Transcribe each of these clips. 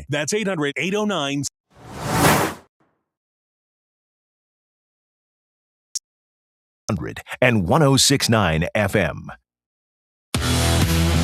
That's 800-809. And 106.9 FM.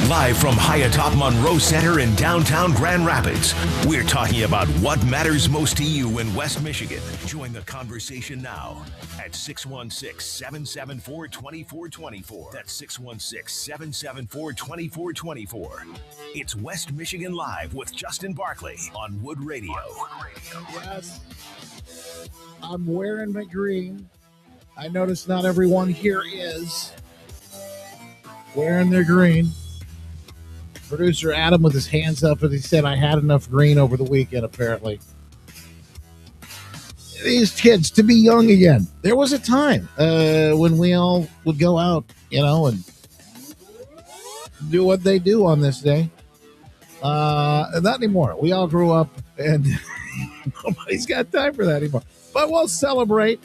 Live from high atop Monroe Center in downtown Grand Rapids, we're talking about what matters most to you in West Michigan. Join the conversation now at 616-774-2424. That's 616-774-2424. It's West Michigan Live with Justin Barkley on Wood Radio. Yes, I'm wearing my green. I notice not everyone here is wearing their green. Producer Adam with his hands up as he said, I had enough green over the weekend, apparently. These kids, to be young again. There was a time when we all would go out, and do what they do on this day. Not anymore. We all grew up, and nobody's got time for that anymore. But we'll celebrate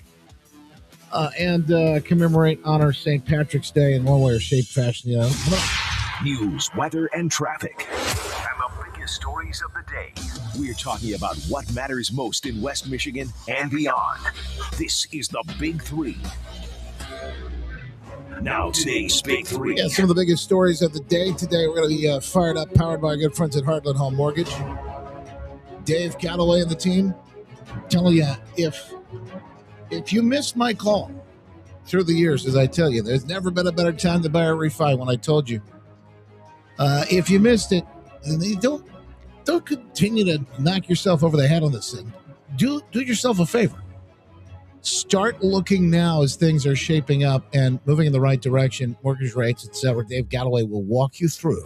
and commemorate, honor St. Patrick's Day in one way or shape, fashion. News, weather, and traffic. And the biggest stories of the day. We're talking about what matters most in West Michigan and beyond. This is the Big Three. Now, today's Big Three. Yeah, some of the biggest stories of the day today. We're going to be fired up, powered by our good friends at Heartland Home Mortgage. Dave Galloway and the team. I'm telling you, if you missed my call through the years, as I tell you, there's never been a better time to buy or refi when I told you. If you missed it, don't continue to knock yourself over the head on this thing. Do yourself a favor. Start looking now as things are shaping up and moving in the right direction. Mortgage rates, etc. Dave Galloway will walk you through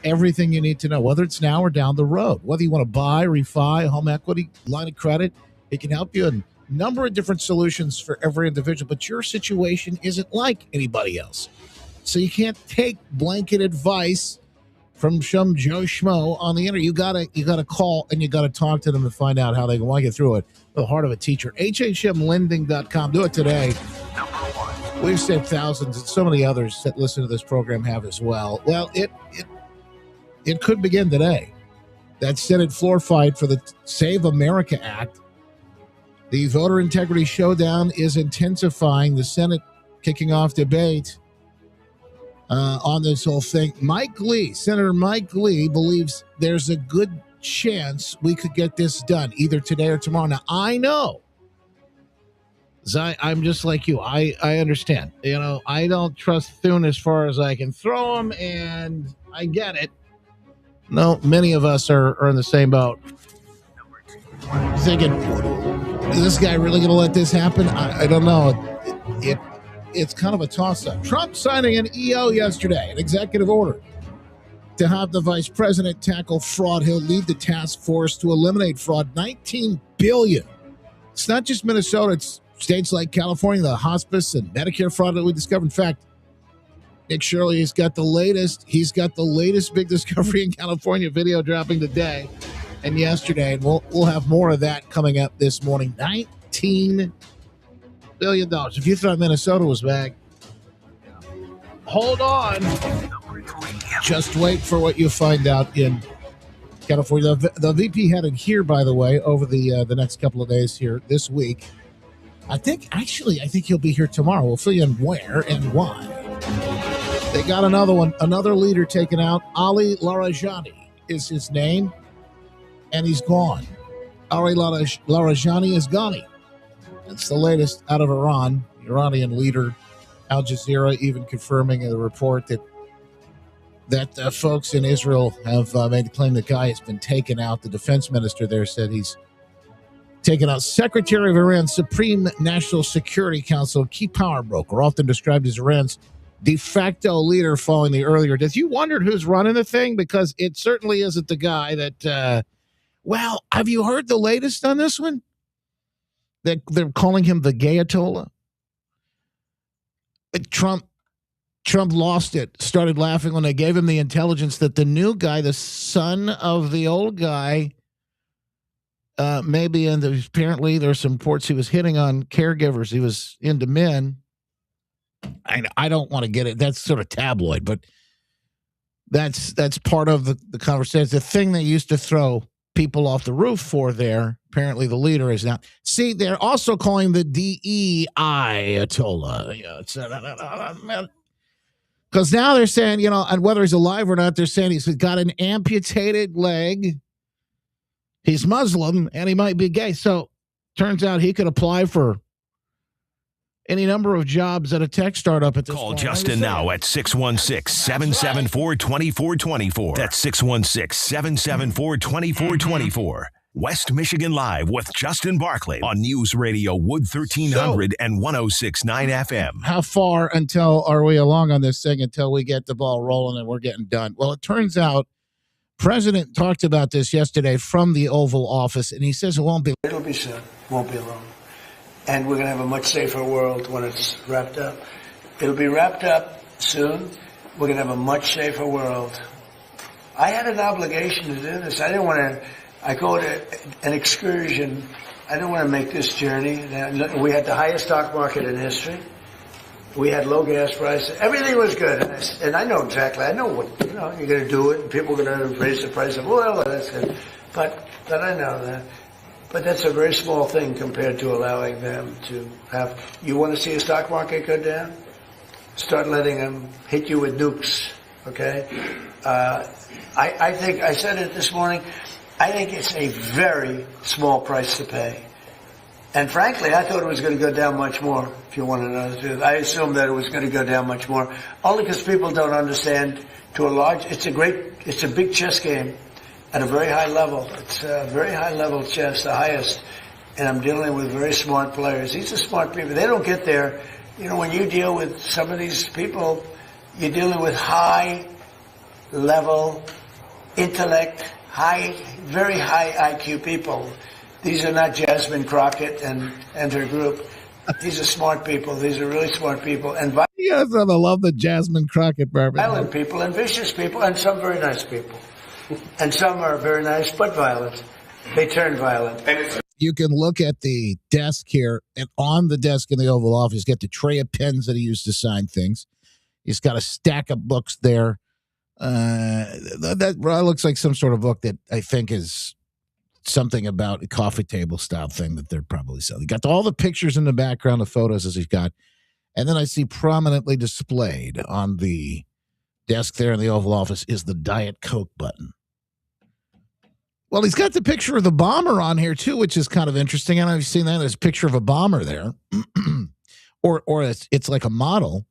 everything you need to know, whether it's now or down the road. Whether you want to buy, refi, home equity, line of credit, it can help you in a number of different solutions for every individual. But your situation isn't like anybody else. So you can't take blanket advice from some Joe Schmo on the internet. You gotta call and you gotta talk to them to find out how they can walk you through it. The heart of a teacher. HHMlending.com. Do it today. We've saved thousands, and so many others that listen to this program have as well. Well, it could begin today. That Senate floor fight for the Save America Act. The voter integrity showdown is intensifying. The Senate kicking off debate on this whole thing. Senator Mike Lee believes there's a good chance we could get this done either today or tomorrow. Now, I know, I'm just like you. I understand. I don't trust Thune as far as I can throw him, and I get it. No, many of us are in the same boat. Thinking, is this guy really going to let this happen? I don't know. It's kind of a toss-up. Trump signing an EO yesterday, an executive order, to have the vice president tackle fraud. He'll lead the task force to eliminate fraud. $19 billion. It's not just Minnesota. It's states like California, the hospice and Medicare fraud that we discovered. In fact, Nick Shirley has got the latest. He's got the latest big discovery in California video dropping today and yesterday. And we'll have more of that coming up this morning. $19 billion. If you thought Minnesota was back, hold on. Just wait for what you find out in California. The VP headed here, by the way, over the next couple of days here this week. I think he'll be here tomorrow. We'll fill you in where and why. They got another leader taken out. Ali Larijani is his name, and he's gone. Ali Larijani is gone. It's the latest out of Iran. Iranian leader Al Jazeera even confirming the report that folks in Israel have made the claim the guy has been taken out. The defense minister there said he's taken out. Secretary of Iran's Supreme National Security Council, key power broker, often described as Iran's de facto leader following the earlier death. You wondered who's running the thing? Because it certainly isn't the guy that, well, have you heard the latest on this one? They're calling him the Gayatollah. Trump lost it, started laughing when they gave him the intelligence that the new guy, the son of the old guy, maybe, and apparently there's some reports he was hitting on caregivers. He was into men. I don't want to get it. That's sort of tabloid, but That's part of the conversation. The thing they used to throw people off the roof for there. Apparently, the leader is now. See, they're also calling the DE Ayatollah. Because now they're saying, and whether he's alive or not, they're saying he's got an amputated leg. He's Muslim and he might be gay. So turns out he could apply for any number of jobs at a tech startup at this Call point. Justin now at 616-774-2424. That's 616-774-2424. West Michigan Live with Justin Barclay on News Radio Wood 1300 and 106.9 FM. How far until are we along on this thing until we get the ball rolling and we're getting done? Well, it turns out President talked about this yesterday from the Oval Office, and he says it won't be. It'll be soon. Won't be long. And we're going to have a much safer world when it's wrapped up. It'll be wrapped up soon. We're going to have a much safer world. I had an obligation to do this. I didn't want to. I called it an excursion. I didn't want to make this journey. We had the highest stock market in history. We had low gas prices. Everything was good. And I know exactly. I know what, you're going to do it. And people are going to raise the price of oil. And that's good. But I know that. But that's a very small thing compared to allowing them to have. You want to see a stock market go down? Start letting them hit you with nukes. Okay? I think, I said it this morning, I think it's a very small price to pay. And frankly, I thought it was going to go down much more, if you want to know the truth. I assumed that it was going to go down much more, only because people don't understand to a large, it's a big chess game at a very high level. It's a very high level chess, the highest. And I'm dealing with very smart players. These are smart people. They don't get there. When you deal with some of these people, you're dealing with high level intellect, very high IQ people. These are not Jasmine Crockett and her group. These are smart people. These are really smart people. And Yes, I love the Jasmine Crockett bourbon. Violent people and vicious people and some very nice people. And some are very nice but violent. They turn violent. You can look at the desk here, and on the desk in the Oval Office, he's got the tray of pens that he used to sign things. He's got a stack of books there. That looks like some sort of book that I think is something about a coffee table style thing that they're probably selling. He got all the pictures in the background, the photos as he's got. And then I see prominently displayed on the desk there in the Oval Office is the Diet Coke button. Well, he's got the picture of the bomber on here too, which is kind of interesting. And I've seen that there's a picture of a bomber there, or it's like a model.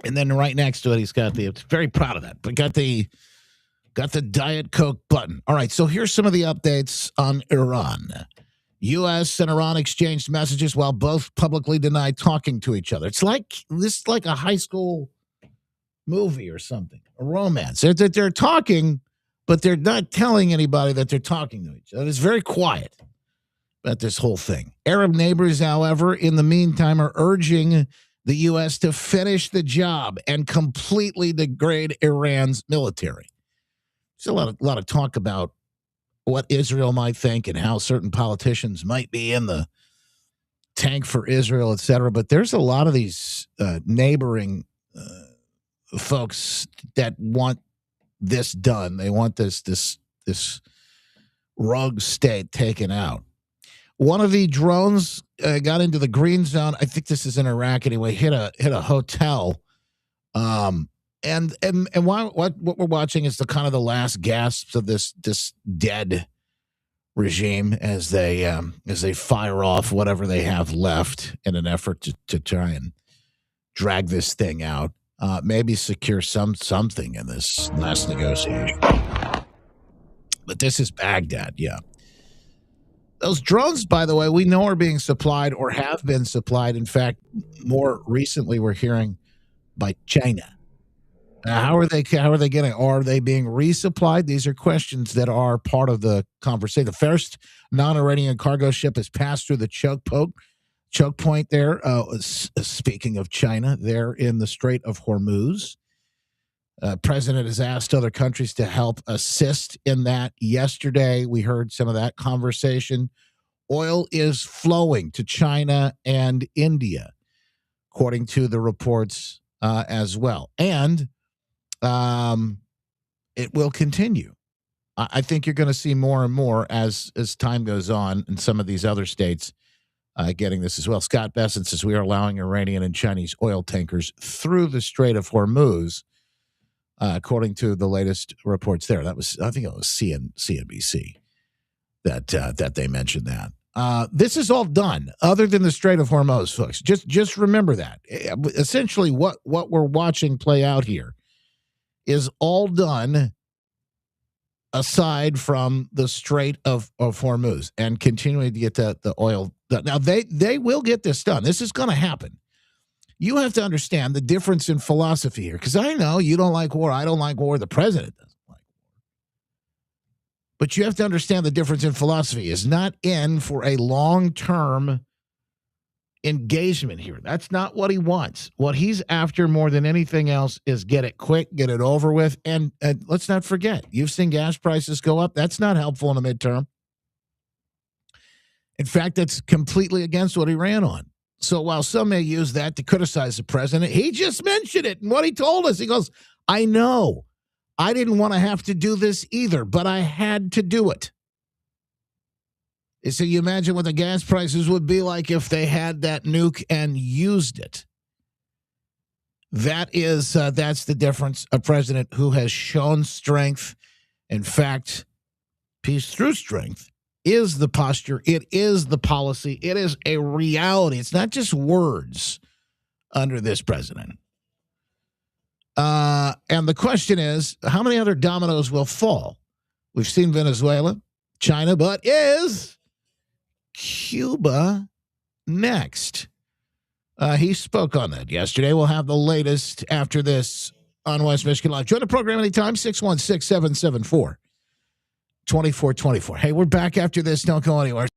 And then right next to it, he's got it's very proud of that, but got the Diet Coke button. All right, so here's some of the updates on Iran. U.S. and Iran exchanged messages while both publicly denied talking to each other. It's like a high school movie or something, a romance. They're talking, but they're not telling anybody that they're talking to each other. It's very quiet about this whole thing. Arab neighbors, however, in the meantime, are urging the U.S. to finish the job and completely degrade Iran's military. There's a lot of talk about what Israel might think and how certain politicians might be in the tank for Israel, et cetera. But there's a lot of these neighboring folks that want this done. They want this rogue state taken out. One of the drones got into the green zone. I think this is in Iraq anyway. Hit a hotel, and what we're watching is the last gasps of this dead regime as they fire off whatever they have left in an effort to try and drag this thing out. Maybe secure something in this last negotiation. But this is Baghdad, yeah. Those drones, by the way, we know are being supplied or have been supplied. In fact, more recently, we're hearing by China. How are they getting? Are they being resupplied? These are questions that are part of the conversation. The first non-Iranian cargo ship has passed through the choke point there. Speaking of China, there in the Strait of Hormuz. President has asked other countries to help assist in that. Yesterday, we heard some of that conversation. Oil is flowing to China and India, according to the reports as well. And It will continue. I think you're going to see more and more as time goes on in some of these other states getting this as well. Scott Besson says we are allowing Iranian and Chinese oil tankers through the Strait of Hormuz, according to the latest reports there. That was, I think it was CNBC that they mentioned that. This is all done other than the Strait of Hormuz, folks. Just remember that. Essentially, what we're watching play out here is all done aside from the Strait of Hormuz and continuing to get the oil done. Now, they will get this done. This is going to happen. You have to understand the difference in philosophy here, because I know you don't like war. I don't like war. The president doesn't like war. But you have to understand the difference in philosophy is not in for a long-term engagement here. That's not what he wants. What he's after more than anything else is get it quick, get it over with. And let's not forget, you've seen gas prices go up. That's not helpful in the midterm. In fact, that's completely against what he ran on. So while some may use that to criticize the president, he just mentioned it. And what he told us, he goes, I know. I didn't want to have to do this either, but I had to do it. So you imagine what the gas prices would be like if they had that nuke and used it. That's the difference. A president who has shown strength. In fact, peace through strength is the posture. It is the policy. It is a reality. It's not just words under this president. And the question is, how many other dominoes will fall? We've seen Venezuela, China, but is Cuba next? He spoke on that yesterday. We'll have the latest after this on West Michigan Live. Join the program anytime, 616-774-2424. Hey, we're back after this. Don't go anywhere.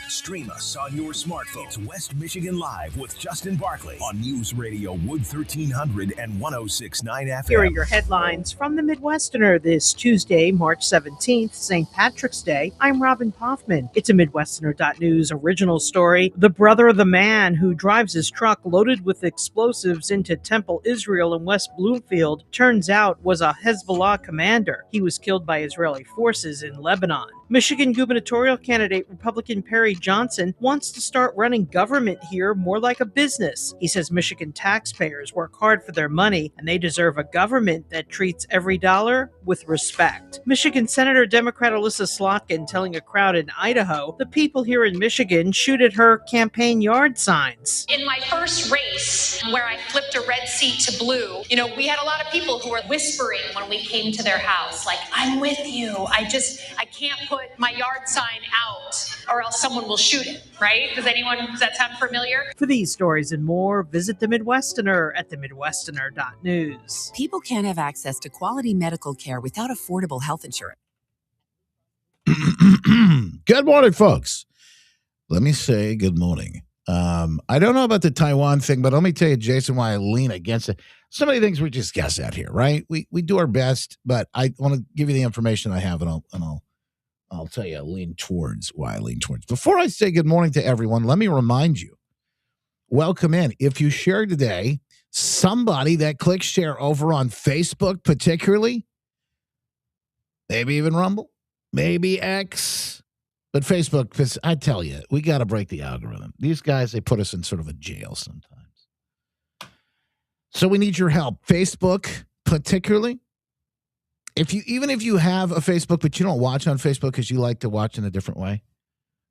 Stream us on your smartphone. It's West Michigan Live with Justin Barkley on News Radio Wood 1300 and 106.9 FM. Here are your headlines from the Midwesterner this Tuesday, March 17th, St. Patrick's Day. I'm Robin Poffman. It's a Midwesterner.news original story. The brother of the man who drives his truck loaded with explosives into Temple, Israel in West Bloomfield turns out was a Hezbollah commander. He was killed by Israeli forces in Lebanon. Michigan gubernatorial candidate Republican Perry Johnson wants to start running government here more like a business. He says Michigan taxpayers work hard for their money and they deserve a government that treats every dollar with respect. Michigan Senator Democrat Alyssa Slotkin telling a crowd in Idaho the people here in Michigan shoot at her campaign yard signs. In my first race, where I flipped a red seat to blue, we had a lot of people who were whispering when we came to their house, like, I'm with you. I can't put my yard sign out or else someone will shoot it, right? Does that sound familiar? For these stories and more, visit The Midwesterner at themidwesterner.news. People can't have access to quality medical care without affordable health insurance. Good morning, folks. Let me say good morning. I don't know about the Taiwan thing, but let me tell you, Jason, why I lean against it. So many things we just guess at here, right? We do our best, but I want to give you the information I have, and I'll tell you why I lean towards. Before I say good morning to everyone, let me remind you, welcome in. If you shared today, somebody that clicks share over on Facebook particularly, maybe even Rumble, maybe X. But Facebook, because I tell you, we got to break the algorithm. These guys, they put us in sort of a jail sometimes. So we need your help. Facebook, particularly. Even if you have a Facebook, but you don't watch on Facebook because you like to watch in a different way,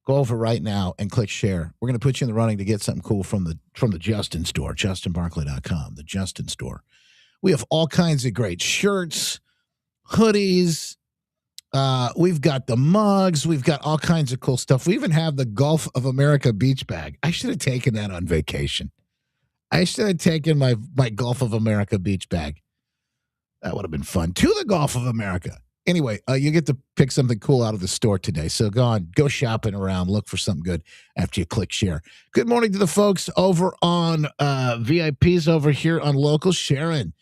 go over right now and click share. We're going to put you in the running to get something cool from the Justin store, justinbarclay.com, the Justin store. We have all kinds of great shirts, hoodies. We've got the mugs. We've got all kinds of cool stuff. We even have the Gulf of America beach bag. I should have taken that on vacation. I should have taken my Gulf of America beach bag. That would have been fun. To the Gulf of America. Anyway, you get to pick something cool out of the store today. So go shopping around, look for something good after you click share. Good morning to the folks over on VIPs over here on Local. Sharon,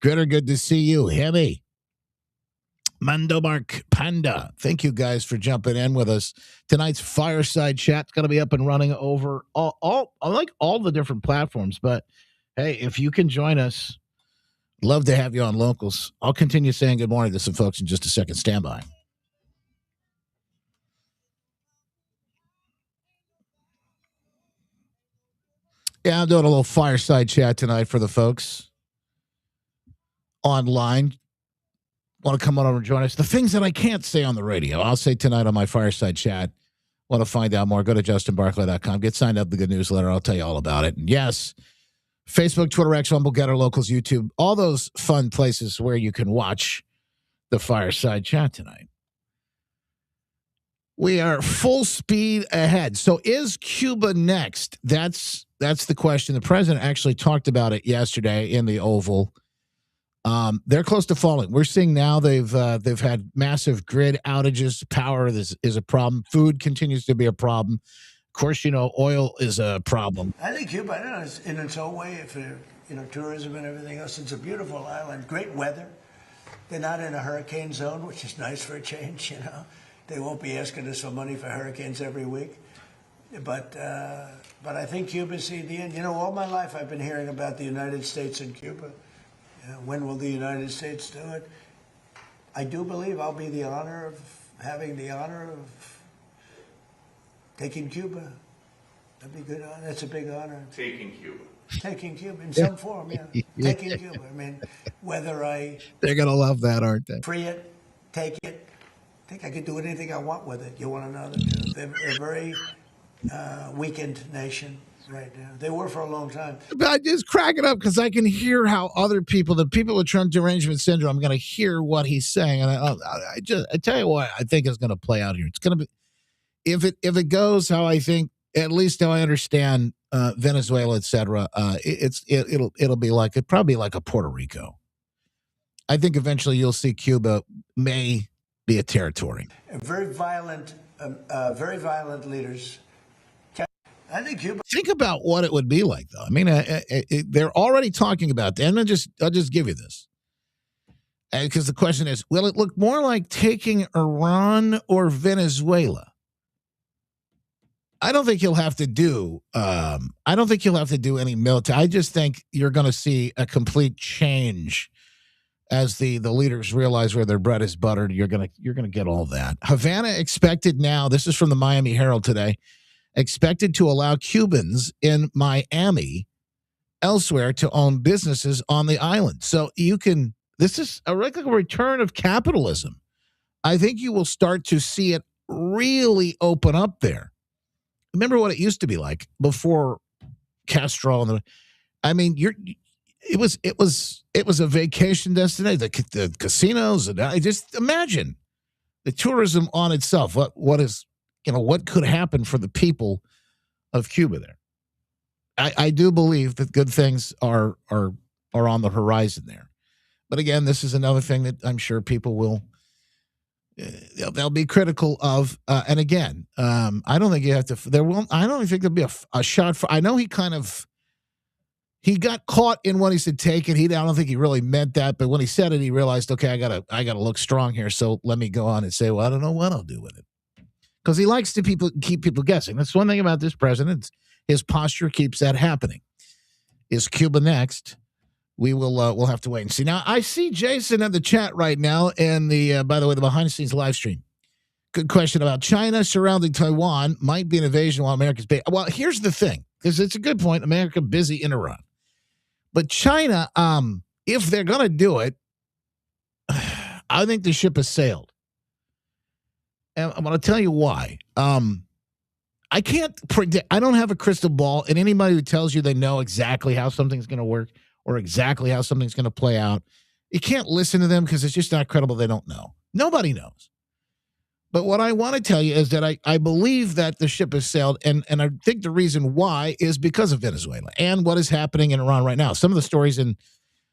good to see you. Hemi, Mandomark Panda. Thank you guys for jumping in with us. Tonight's fireside chat's going to be up and running over all the different platforms. But hey, if you can join us, love to have you on Locals. I'll continue saying good morning to some folks in just a second. Stand by. Yeah, I'm doing a little fireside chat tonight for the folks online. Want to come on over and join us? The things that I can't say on the radio, I'll say tonight on my fireside chat. Want to find out more? Go to justinbarclay.com. Get signed up to the good newsletter. I'll tell you all about it. And yes, Facebook, Twitter, X, Rumble, Getter, Locals, YouTube, all those fun places where you can watch the fireside chat tonight. We are full speed ahead. So is Cuba next? That's the question. The president actually talked about it yesterday in the Oval. They're close to falling. We're seeing now they've had massive grid outages. Power is a problem. Food continues to be a problem. Of course, oil is a problem. I think Cuba, I don't know, in its own way, for tourism and everything else, it's a beautiful island. Great weather. They're not in a hurricane zone, which is nice for a change. They won't be asking us for money for hurricanes every week. But I think Cuba's seen the end. All my life I've been hearing about the United States and Cuba. When will the United States do it? I do believe I'll be having the honor of taking Cuba. That'd be good. That's a big honor. Taking Cuba. Taking Cuba in some form, yeah. Taking Cuba. I mean, whether They're going to love that, aren't they? Free it, take it. I think I could do anything I want with it. You want to know that they're a very weakened nation right now. They were for a long time. But I just crack it up because I can hear how other people, the people with Trump derangement syndrome, I'm going to hear what he's saying. And I tell you what I think is going to play out here. It's going to be, if it goes how I think, at least how I understand Venezuela, et cetera, it'll be probably like a Puerto Rico. I think eventually you'll see Cuba may be a territory. Very violent leaders. I think Cuba. Think about what it would be like, though. I mean, they're already talking about that. And I'll just give you this. Because the question is, will it look more like taking Iran or Venezuela? I don't think you'll have to do. I don't think you'll have to do any military. I just think you're going to see a complete change as the leaders realize where their bread is buttered. You're gonna get all that. Havana expected now. This is from the Miami Herald today. Expected to allow Cubans in Miami elsewhere to own businesses on the island. So this is a regular return of capitalism. I think you will start to see it really open up there. Remember what it used to be like before Castro it was a vacation destination, the casinos, and I just imagine the tourism on itself. What could happen for the people of Cuba there? I do believe that good things are on the horizon there. But again, this is another thing that I'm sure people will they'll be critical of. And again, I don't think you have to. I don't think there'll be a shot for. I know he got caught in what he said. Take it. I don't think he really meant that. But when he said it, he realized, okay, I gotta look strong here. So let me go on and say, well, I don't know what I'll do with it. Because he likes to keep people guessing. That's one thing about this president. His posture keeps that happening. Is Cuba next? we'll have to wait and see. Now, I see Jason in the chat right now, and by the way, the behind the scenes live stream. Good question about China surrounding Taiwan might be an invasion while America's busy. Well, here's the thing, because it's a good point. America busy in Iran, but China, if they're gonna do it, I think the ship has sailed, and I'm gonna tell you why. I can't predict. I don't have a crystal ball, and anybody who tells you they know exactly how something's going to work or exactly how something's going to play out, you can't listen to them because it's just not credible. They don't know. Nobody knows. But what I want to tell you is that I believe that the ship has sailed, and I think the reason why is because of Venezuela and what is happening in Iran right now. Some of the stories and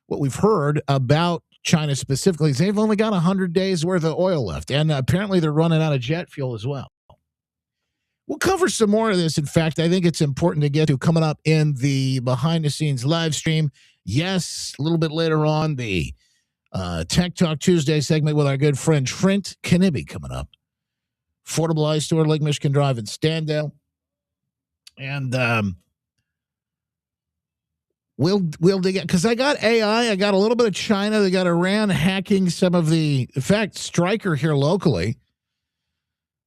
what we've heard about China specifically is they've only got 100 days worth of oil left, and apparently they're running out of jet fuel as well. We'll cover some more of this. In fact, I think it's important to get to coming up in the behind-the-scenes live stream. Yes, a little bit later on, the Tech Talk Tuesday segment with our good friend Trent Knibbie coming up. Affordable Ice Store, Lake Michigan Drive in Standale. And we'll dig it, because I got AI, I got a little bit of China, they got Iran hacking some of the, in fact, Stryker here locally.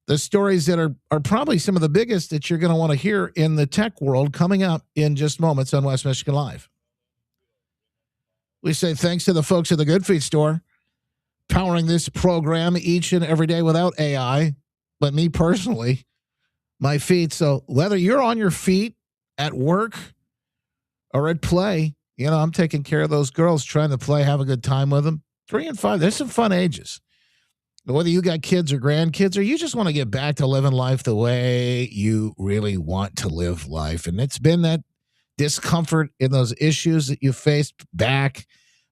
The stories that are probably some of the biggest that you're going to want to hear in the tech world coming up in just moments on West Michigan Live. We say thanks to the folks at the Good Feet Store powering this program each and every day without AI, but me personally, my feet. So whether you're on your feet at work or at play, I'm taking care of those girls trying to play, have a good time with them. 3 and 5, there's some fun ages. Whether you got kids or grandkids, or you just want to get back to living life the way you really want to live life. And it's been that discomfort in those issues that you faced, back,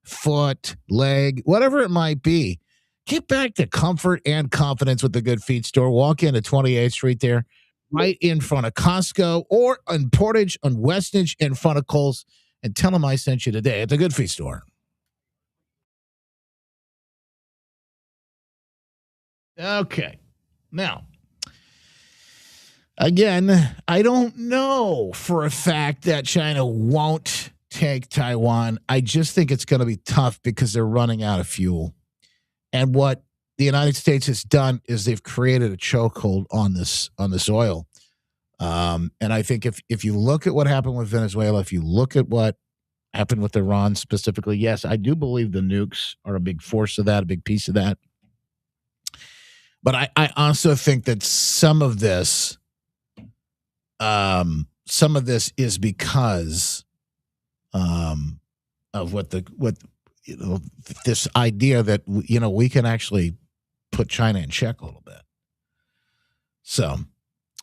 foot, leg, whatever it might be. Get back to comfort and confidence with the Good Feet Store. Walk into 28th Street there, right in front of Costco, or on Portage on Westnedge in front of Kohl's, and tell them I sent you today at the Good Feet Store. Okay. Now, again, I don't know for a fact that China won't take Taiwan. I just think it's going to be tough because they're running out of fuel. And what the United States has done is they've created a chokehold on this oil. And I think if you look at what happened with Venezuela, if you look at what happened with Iran specifically, yes, I do believe the nukes are a big force of that, a big piece of that. But I also think that some of this is because of this idea that we can actually put China in check a little bit. So,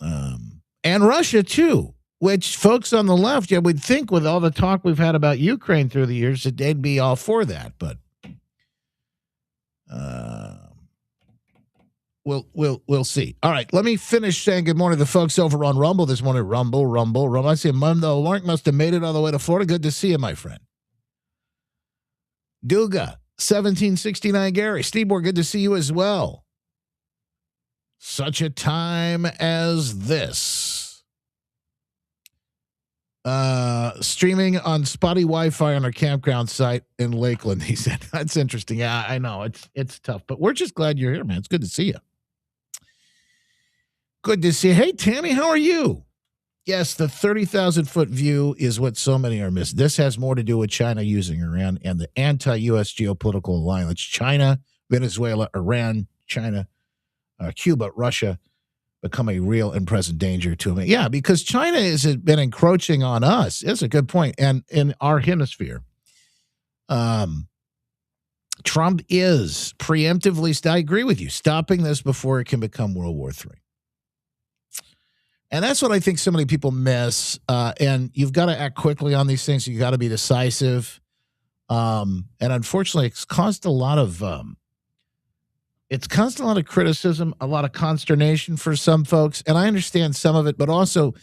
and Russia too, which folks on the left, we'd think with all the talk we've had about Ukraine through the years that they'd be all for that, but We'll see. All right, let me finish saying good morning to the folks over on Rumble this morning. Rumble. I see Mundo Lark must have made it all the way to Florida. Good to see you, my friend. Duga, 1769 Gary. Steve, good to see you as well. Such a time as this. Streaming on spotty Wi-Fi on our campground site in Lakeland, he said. That's interesting. Yeah, I know. It's tough, but we're just glad you're here, man. It's good to see you. Good to see you. Hey, Tammy, how are you? Yes, the 30,000-foot view is what so many are missing. This has more to do with China using Iran and the anti-U.S. geopolitical alliance. China, Venezuela, Iran, China, Cuba, Russia become a real and present danger to them. Yeah, because China has been encroaching on us. That's a good point. And in our hemisphere, Trump is preemptively, I agree with you, stopping this before it can become World War III. And that's what I think so many people miss. And you've got to act quickly on these things. You've got to be decisive. And unfortunately, it's caused a lot of criticism, a lot of consternation for some folks. And I understand some of it, but also,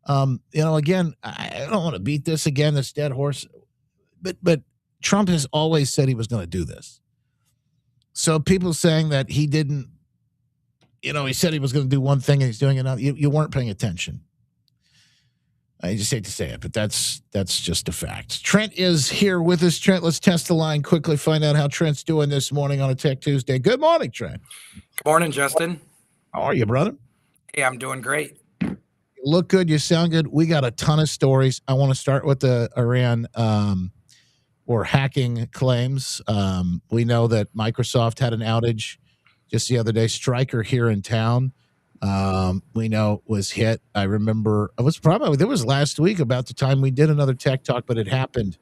again, I don't want to beat this again, this dead horse. But Trump has always said he was going to do this. So people saying that he didn't, he said he was going to do one thing and he's doing another. You weren't paying attention. I just hate to say it, but that's just a fact. Trent is here with us. Trent, let's test the line quickly, find out how Trent's doing this morning on a Tech Tuesday. Good morning, Trent. Good morning, Justin. How are you, brother? Hey, I'm doing great. You look good. You sound good. We got a ton of stories. I want to start with the Iran or hacking claims. We know that Microsoft had an outage just the other day. Stryker here in town, we know was hit. I remember it was last week about the time we did another tech talk, but it happened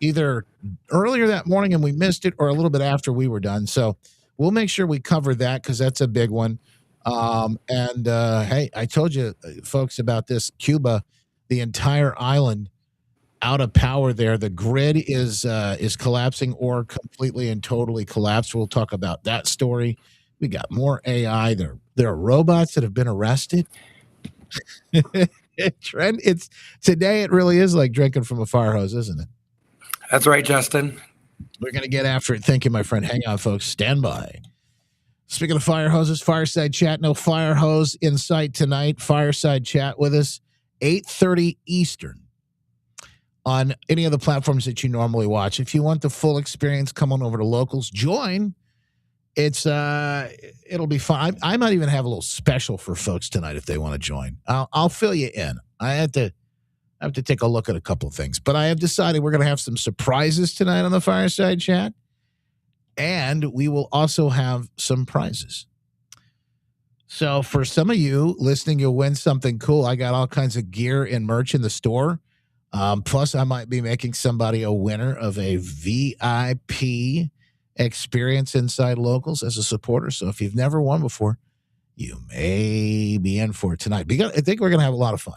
either earlier that morning and we missed it or a little bit after we were done. So we'll make sure we cover that because that's a big one. Hey, I told you folks about this Cuba, the entire island out of power there. The grid is collapsing or completely and totally collapsed. We'll talk about that story. We got more AI. There are robots that have been arrested. Trent, today it really is like drinking from a fire hose, isn't it? That's right, Justin. We're going to get after it. Thank you, my friend. Hang on, folks. Stand by. Speaking of fire hoses, fireside chat. No fire hose in sight tonight. Fireside chat with us, 8:30 Eastern on any of the platforms that you normally watch. If you want the full experience, come on over to Locals. Join. It'll be fun. I might even have a little special for folks tonight if they want to join. I'll fill you in. I have to take a look at a couple of things, but I have decided we're going to have some surprises tonight on the fireside chat, and we will also have some prizes. So for some of you listening, you'll win something cool. I got all kinds of gear and merch in the store. Plus, I might be making somebody a winner of a VIP experience inside Locals as a supporter. So if you've never won before, you may be in for it tonight. I think we're going to have a lot of fun.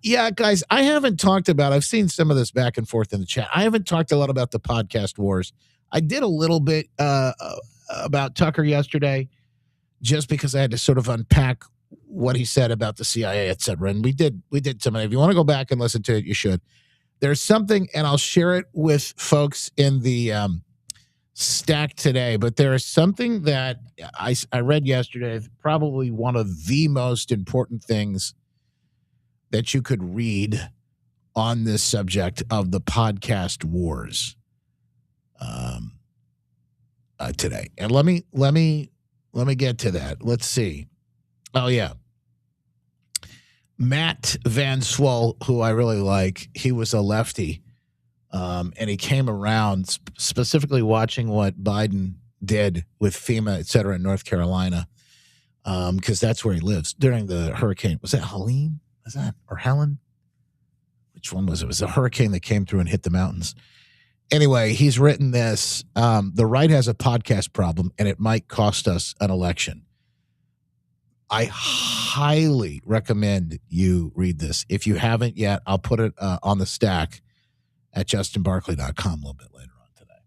Yeah, guys, I haven't talked about, I've seen some of this back and forth in the chat. I haven't talked a lot about the podcast wars. I did a little bit about Tucker yesterday, just because I had to sort of unpack what he said about the CIA, et cetera. And we did some. If you want to go back and listen to it, you should. There's something, and I'll share it with folks in the stack today, but there is something that I read yesterday, probably one of the most important things that you could read on this subject of the podcast wars today. And let me get to that. Let's see. Oh yeah. Matt Van Swol, who I really like, he was a lefty. And he came around specifically watching what Biden did with FEMA, et cetera, in North Carolina. Because that's where he lives during the hurricane. Was that Helene? Or Helen? Which one was it? It was a hurricane that came through and hit the mountains. Anyway, he's written this. The right has a podcast problem, and it might cost us an election. I highly recommend you read this. If you haven't yet, I'll put it on the stack at justinbarkley.com a little bit later on today.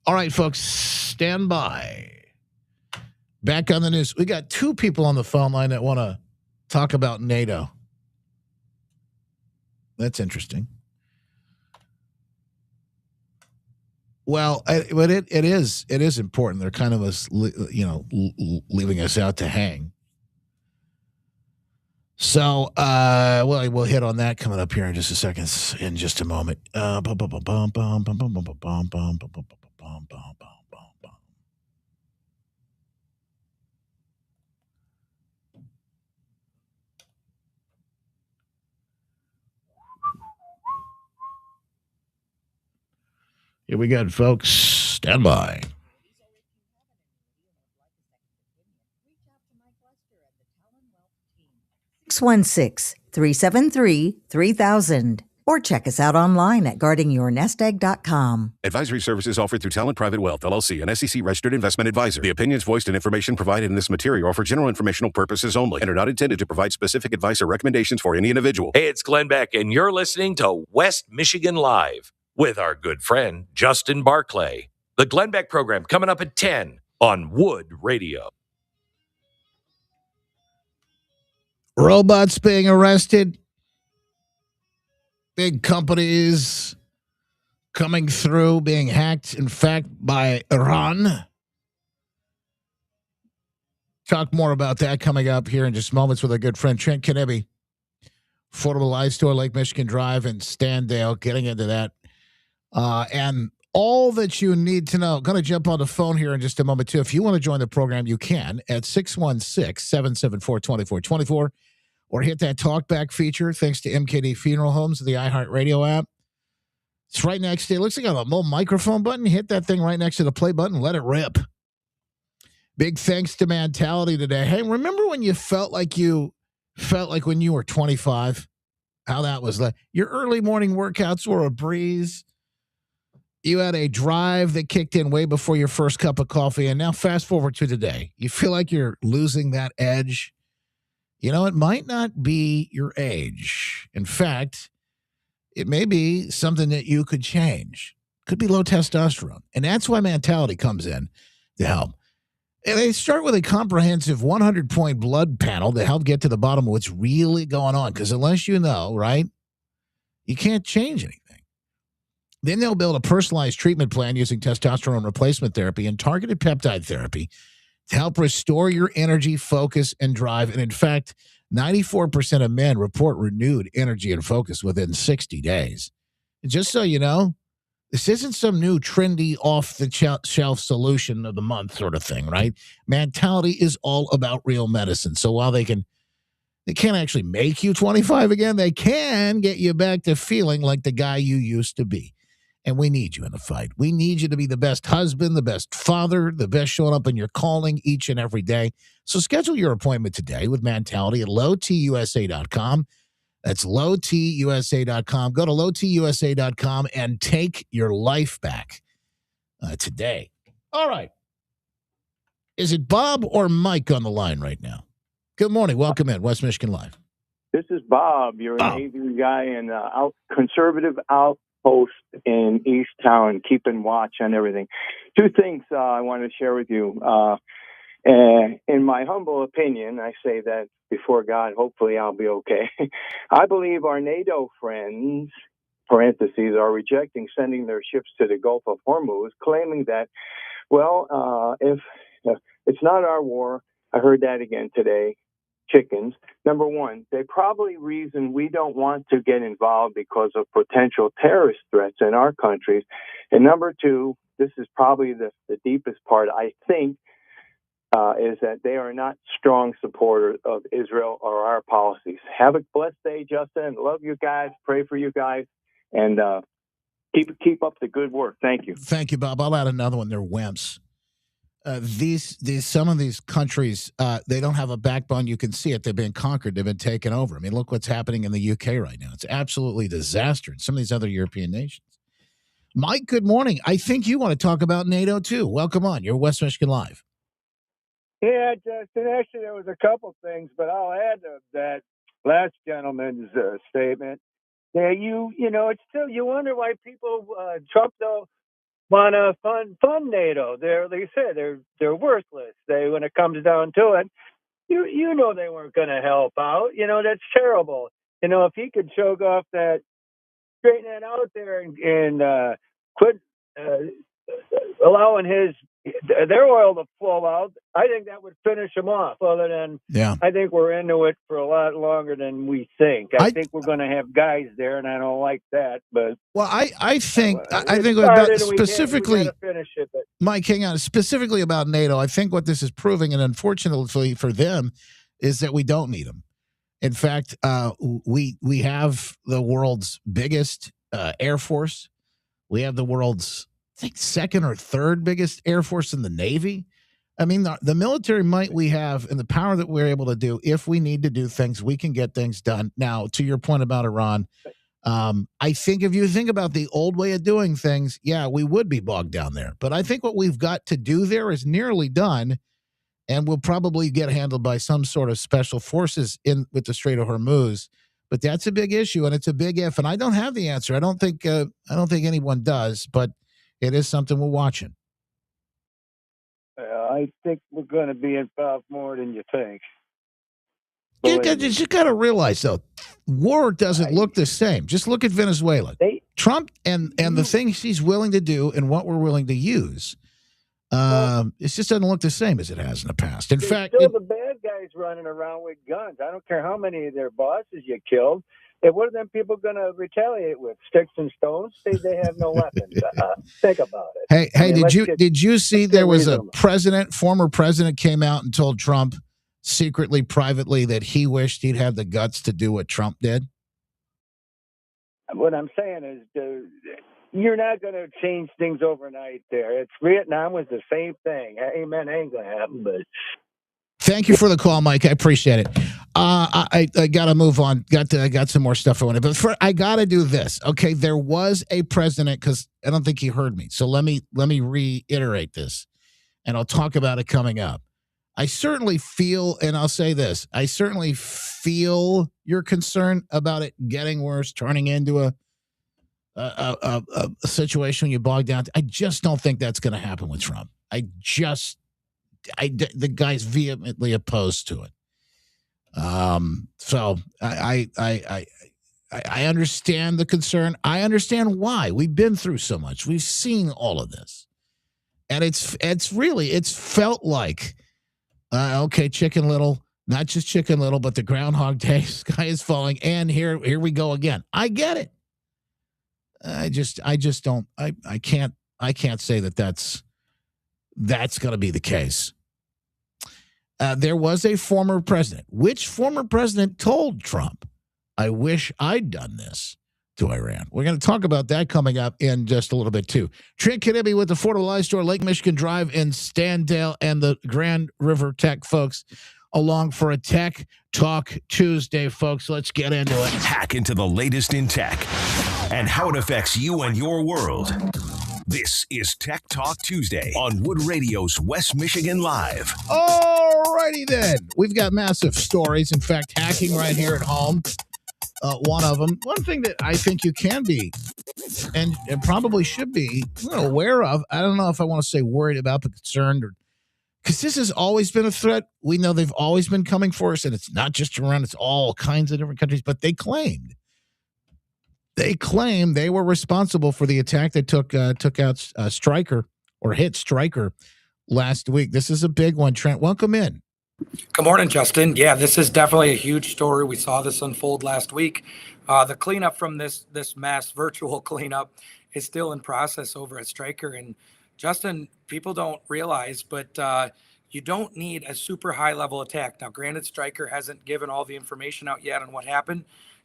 All right, folks, stand by. Back on the news. We got two people on the phone line that want to talk about NATO. That's interesting. Well, but it is important. They're kind of leaving us out to hang. So, we'll hit on that coming up here in just a second, in just a moment. Here we go, folks. Stand by. 616-373-3000 or check us out online at guardingyournestegg.com. Advisory services offered through Talent Private Wealth, LLC, an SEC-registered investment advisor. The opinions voiced and information provided in this material are for general informational purposes only and are not intended to provide specific advice or recommendations for any individual. Hey, it's Glenn Beck, and you're listening to West Michigan Live with our good friend, Justin Barclay. The Glenn Beck program coming up at 10 on Wood Radio. Robots being arrested. Big companies coming through, being hacked, in fact, by Iran. Talk more about that coming up here in just moments with our good friend Trent Kanibi. Affordable Life Store, Lake Michigan Drive in Standale. Getting into that. And all that you need to know. Going to jump on the phone here in just a moment, too. If you want to join the program, you can at 616-774-2424 or hit that talkback feature thanks to MKD Funeral Homes and the iHeartRadio app. It's right next to it. Looks like a little microphone button. Hit that thing right next to the play button. Let it rip. Big thanks to Mentality today. Hey, remember when you felt like when you were 25? How that was like? Your early morning workouts were a breeze. You had a drive that kicked in way before your first cup of coffee. And now fast forward to today. You feel like you're losing that edge. You know, it might not be your age. In fact, it may be something that you could change. Could be low testosterone. And that's why Mentality comes in to help. And they start with a comprehensive 100-point blood panel to help get to the bottom of what's really going on. Because unless you know, right, you can't change anything. Then they'll build a personalized treatment plan using testosterone replacement therapy and targeted peptide therapy to help restore your energy, focus, and drive. And in fact, 94% of men report renewed energy and focus within 60 days. And just so you know, this isn't some new trendy off-the-shelf solution of the month sort of thing, right? Mentality is all about real medicine. So while they can't actually make you 25 again, they can get you back to feeling like the guy you used to be. And we need you in the fight. We need you to be the best husband, the best father, the best showing up in your calling each and every day. So schedule your appointment today with Mentality at lowtusa.com. That's lowtusa.com. Go to lowtusa.com and take your life back today. All right. Is it Bob or Mike on the line right now? Good morning. Welcome in West Michigan Live. This is Bob. You're a Navy guy and conservative outpost in East Town, keeping watch on everything. Two things I want to share with you. In my humble opinion, I say that before God, hopefully I'll be okay. I believe our NATO friends, parentheses, are rejecting sending their ships to the Gulf of Hormuz, claiming that, if it's not our war, I heard that again today, chickens. Number one, they probably reason we don't want to get involved because of potential terrorist threats in our countries. And number two, this is probably the deepest part, I think, is that they are not strong supporters of Israel or our policies. Have a blessed day, Justin. Love you guys. Pray for you guys. And keep up the good work. Thank you. Thank you, Bob. I'll add another one. They're wimps. Some of these countries, they don't have a backbone. You can see it. They've been conquered. They've been taken over. I mean, look what's happening in the UK right now. It's absolutely disaster in some of these other European nations. Mike, good morning. I think you want to talk about NATO, too. Welcome on. You're West Michigan Live. Yeah, Justin, actually, there was a couple things, but I'll add to that last gentleman's statement. Yeah, it's still, you wonder why people, Trump, though, want to fund NATO. Like you said, they're worthless. When it comes down to it, you know they weren't going to help out. That's terrible. If he could choke off that, straighten that out there and quit allowing their oil to flow out, I think that would finish them off. Other than, I think we're into it for a lot longer than we think. I think we're going to have guys there, and I don't like that. But I think about specifically, Mike, hang on. Specifically about NATO, I think what this is proving, and unfortunately for them, is that we don't need them. In fact, we have the world's biggest Air Force. We have the world's, I think, second or third biggest Air Force in the Navy. I mean, the military might we have and the power that we're able to do, if we need to do things, we can get things done. Now, to your point about Iran, I think if you think about the old way of doing things, we would be bogged down there. But I think what we've got to do there is nearly done, and we'll probably get handled by some sort of special forces with the Strait of Hormuz. But that's a big issue, and it's a big if. And I don't have the answer. I don't think anyone does, but it is something we're watching. I think we're going to be involved more than you think. You got to realize, though, war doesn't look the same. Just look at Venezuela. Trump and the things he's willing to do and what we're willing to use, it just doesn't look the same as it has in the past. In fact, still the bad guys running around with guns. I don't care how many of their bosses you killed. And what are them people going to retaliate with? Sticks and stones? They have no weapons. Think about it. Hey, did you see there was a former president came out and told Trump secretly, privately, that he wished he'd had the guts to do what Trump did? What I'm saying is you're not going to change things overnight there. Vietnam was the same thing. Amen. Ain't going to happen, but... Thank you for the call, Mike. I appreciate it. I got to move on. I got some more stuff I want to, but I got to do this. Okay, there was a president, because I don't think he heard me. So let me reiterate this, and I'll talk about it coming up. I certainly feel, and I'll say this, I certainly feel your concern about it getting worse, turning into a situation when you bog down. I just don't think that's going to happen with Trump. The guy's vehemently opposed to it. So I understand the concern. I understand why. We've been through so much. We've seen all of this, and it's felt like, okay, Chicken Little, not just Chicken Little, but the Groundhog Day, sky is falling, and here we go again. I get it. I just don't. I can't say that's going to be the case. There was a former president. Which former president told Trump, I wish I'd done this to Iran? We're going to talk about that coming up in just a little bit, too. Trent Kidby with the Fort Ally Store, Lake Michigan Drive in Standale, and the Grand River Tech folks along for a Tech Talk Tuesday, folks. Let's get into it. Hack into the latest in tech and how it affects you and your world. This is Tech Talk Tuesday on Wood Radio's West Michigan Live. All righty then. We've got massive stories. In fact, hacking right here at home. One of them. One thing that I think you can be and probably should be aware of. I don't know if I want to say worried about, but concerned, because this has always been a threat. We know they've always been coming for us, and it's not just Iran. It's all kinds of different countries. But they claim they were responsible for the attack that took out Stryker, or hit Stryker last week. This is a big one. Trent, welcome in. Good morning, Justin. Yeah, this is definitely a huge story. We saw this unfold last week. The cleanup from this mass virtual cleanup is still in process over at Stryker. And Justin, people don't realize, but you don't need a super high level attack. Now, granted, Stryker hasn't given all the information out yet on what happened.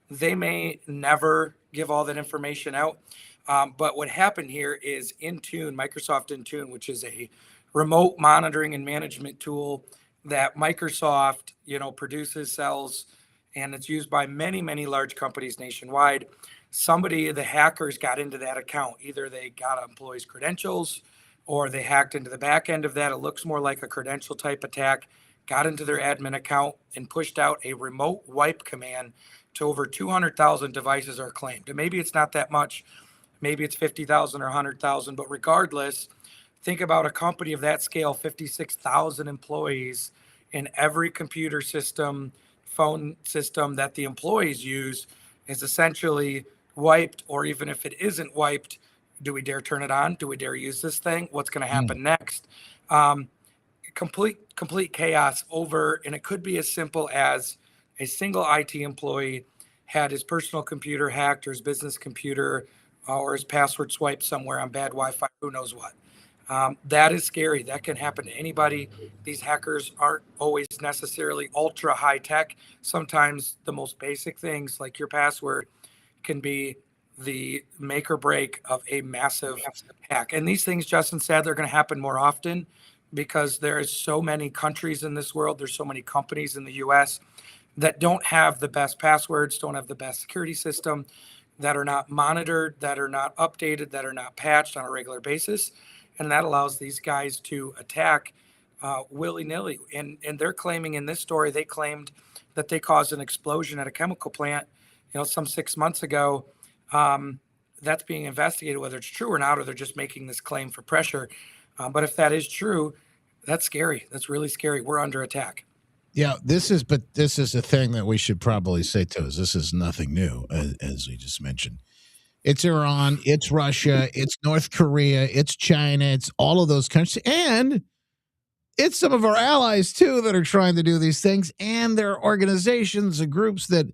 They may never give all that information out. But what happened here is Intune, Microsoft Intune, which is a remote monitoring and management tool that Microsoft, produces, sells, and it's used by many, many large companies nationwide. The hackers got into that account. Either they got employees' credentials or they hacked into the back end of that. It looks more like a credential type attack, got into their admin account and pushed out a remote wipe command to over 200,000 devices are claimed. And maybe it's not that much. Maybe it's 50,000 or 100,000, but regardless, think about a company of that scale, 56,000 employees, in every computer system, phone system that the employees use is essentially wiped, or even if it isn't wiped, do we dare turn it on? Do we dare use this thing? What's going to happen next? Complete chaos over, and it could be as simple as a single IT employee had his personal computer hacked, or his business computer, or his password swiped somewhere on bad Wi-Fi, who knows what. That is scary. That can happen to anybody. These hackers aren't always necessarily ultra high tech. Sometimes the most basic things like your password can be the make or break of a massive hack. And these things, Justin said, they're going to happen more often because there is so many countries in this world. There's so many companies in the U.S. that don't have the best passwords, don't have the best security system, that are not monitored, that are not updated, that are not patched on a regular basis. And that allows these guys to attack willy-nilly. And they're claiming in this story, they claimed that they caused an explosion at a chemical plant, some 6 months ago. That's being investigated, whether it's true or not, or they're just making this claim for pressure. But if that is true, that's scary. That's really scary. We're under attack. Yeah, this is a thing that we should probably say too, is this is nothing new, as we just mentioned. It's Iran, it's Russia, it's North Korea, it's China, it's all of those countries. And it's some of our allies, too, that are trying to do these things. And there are organizations and groups that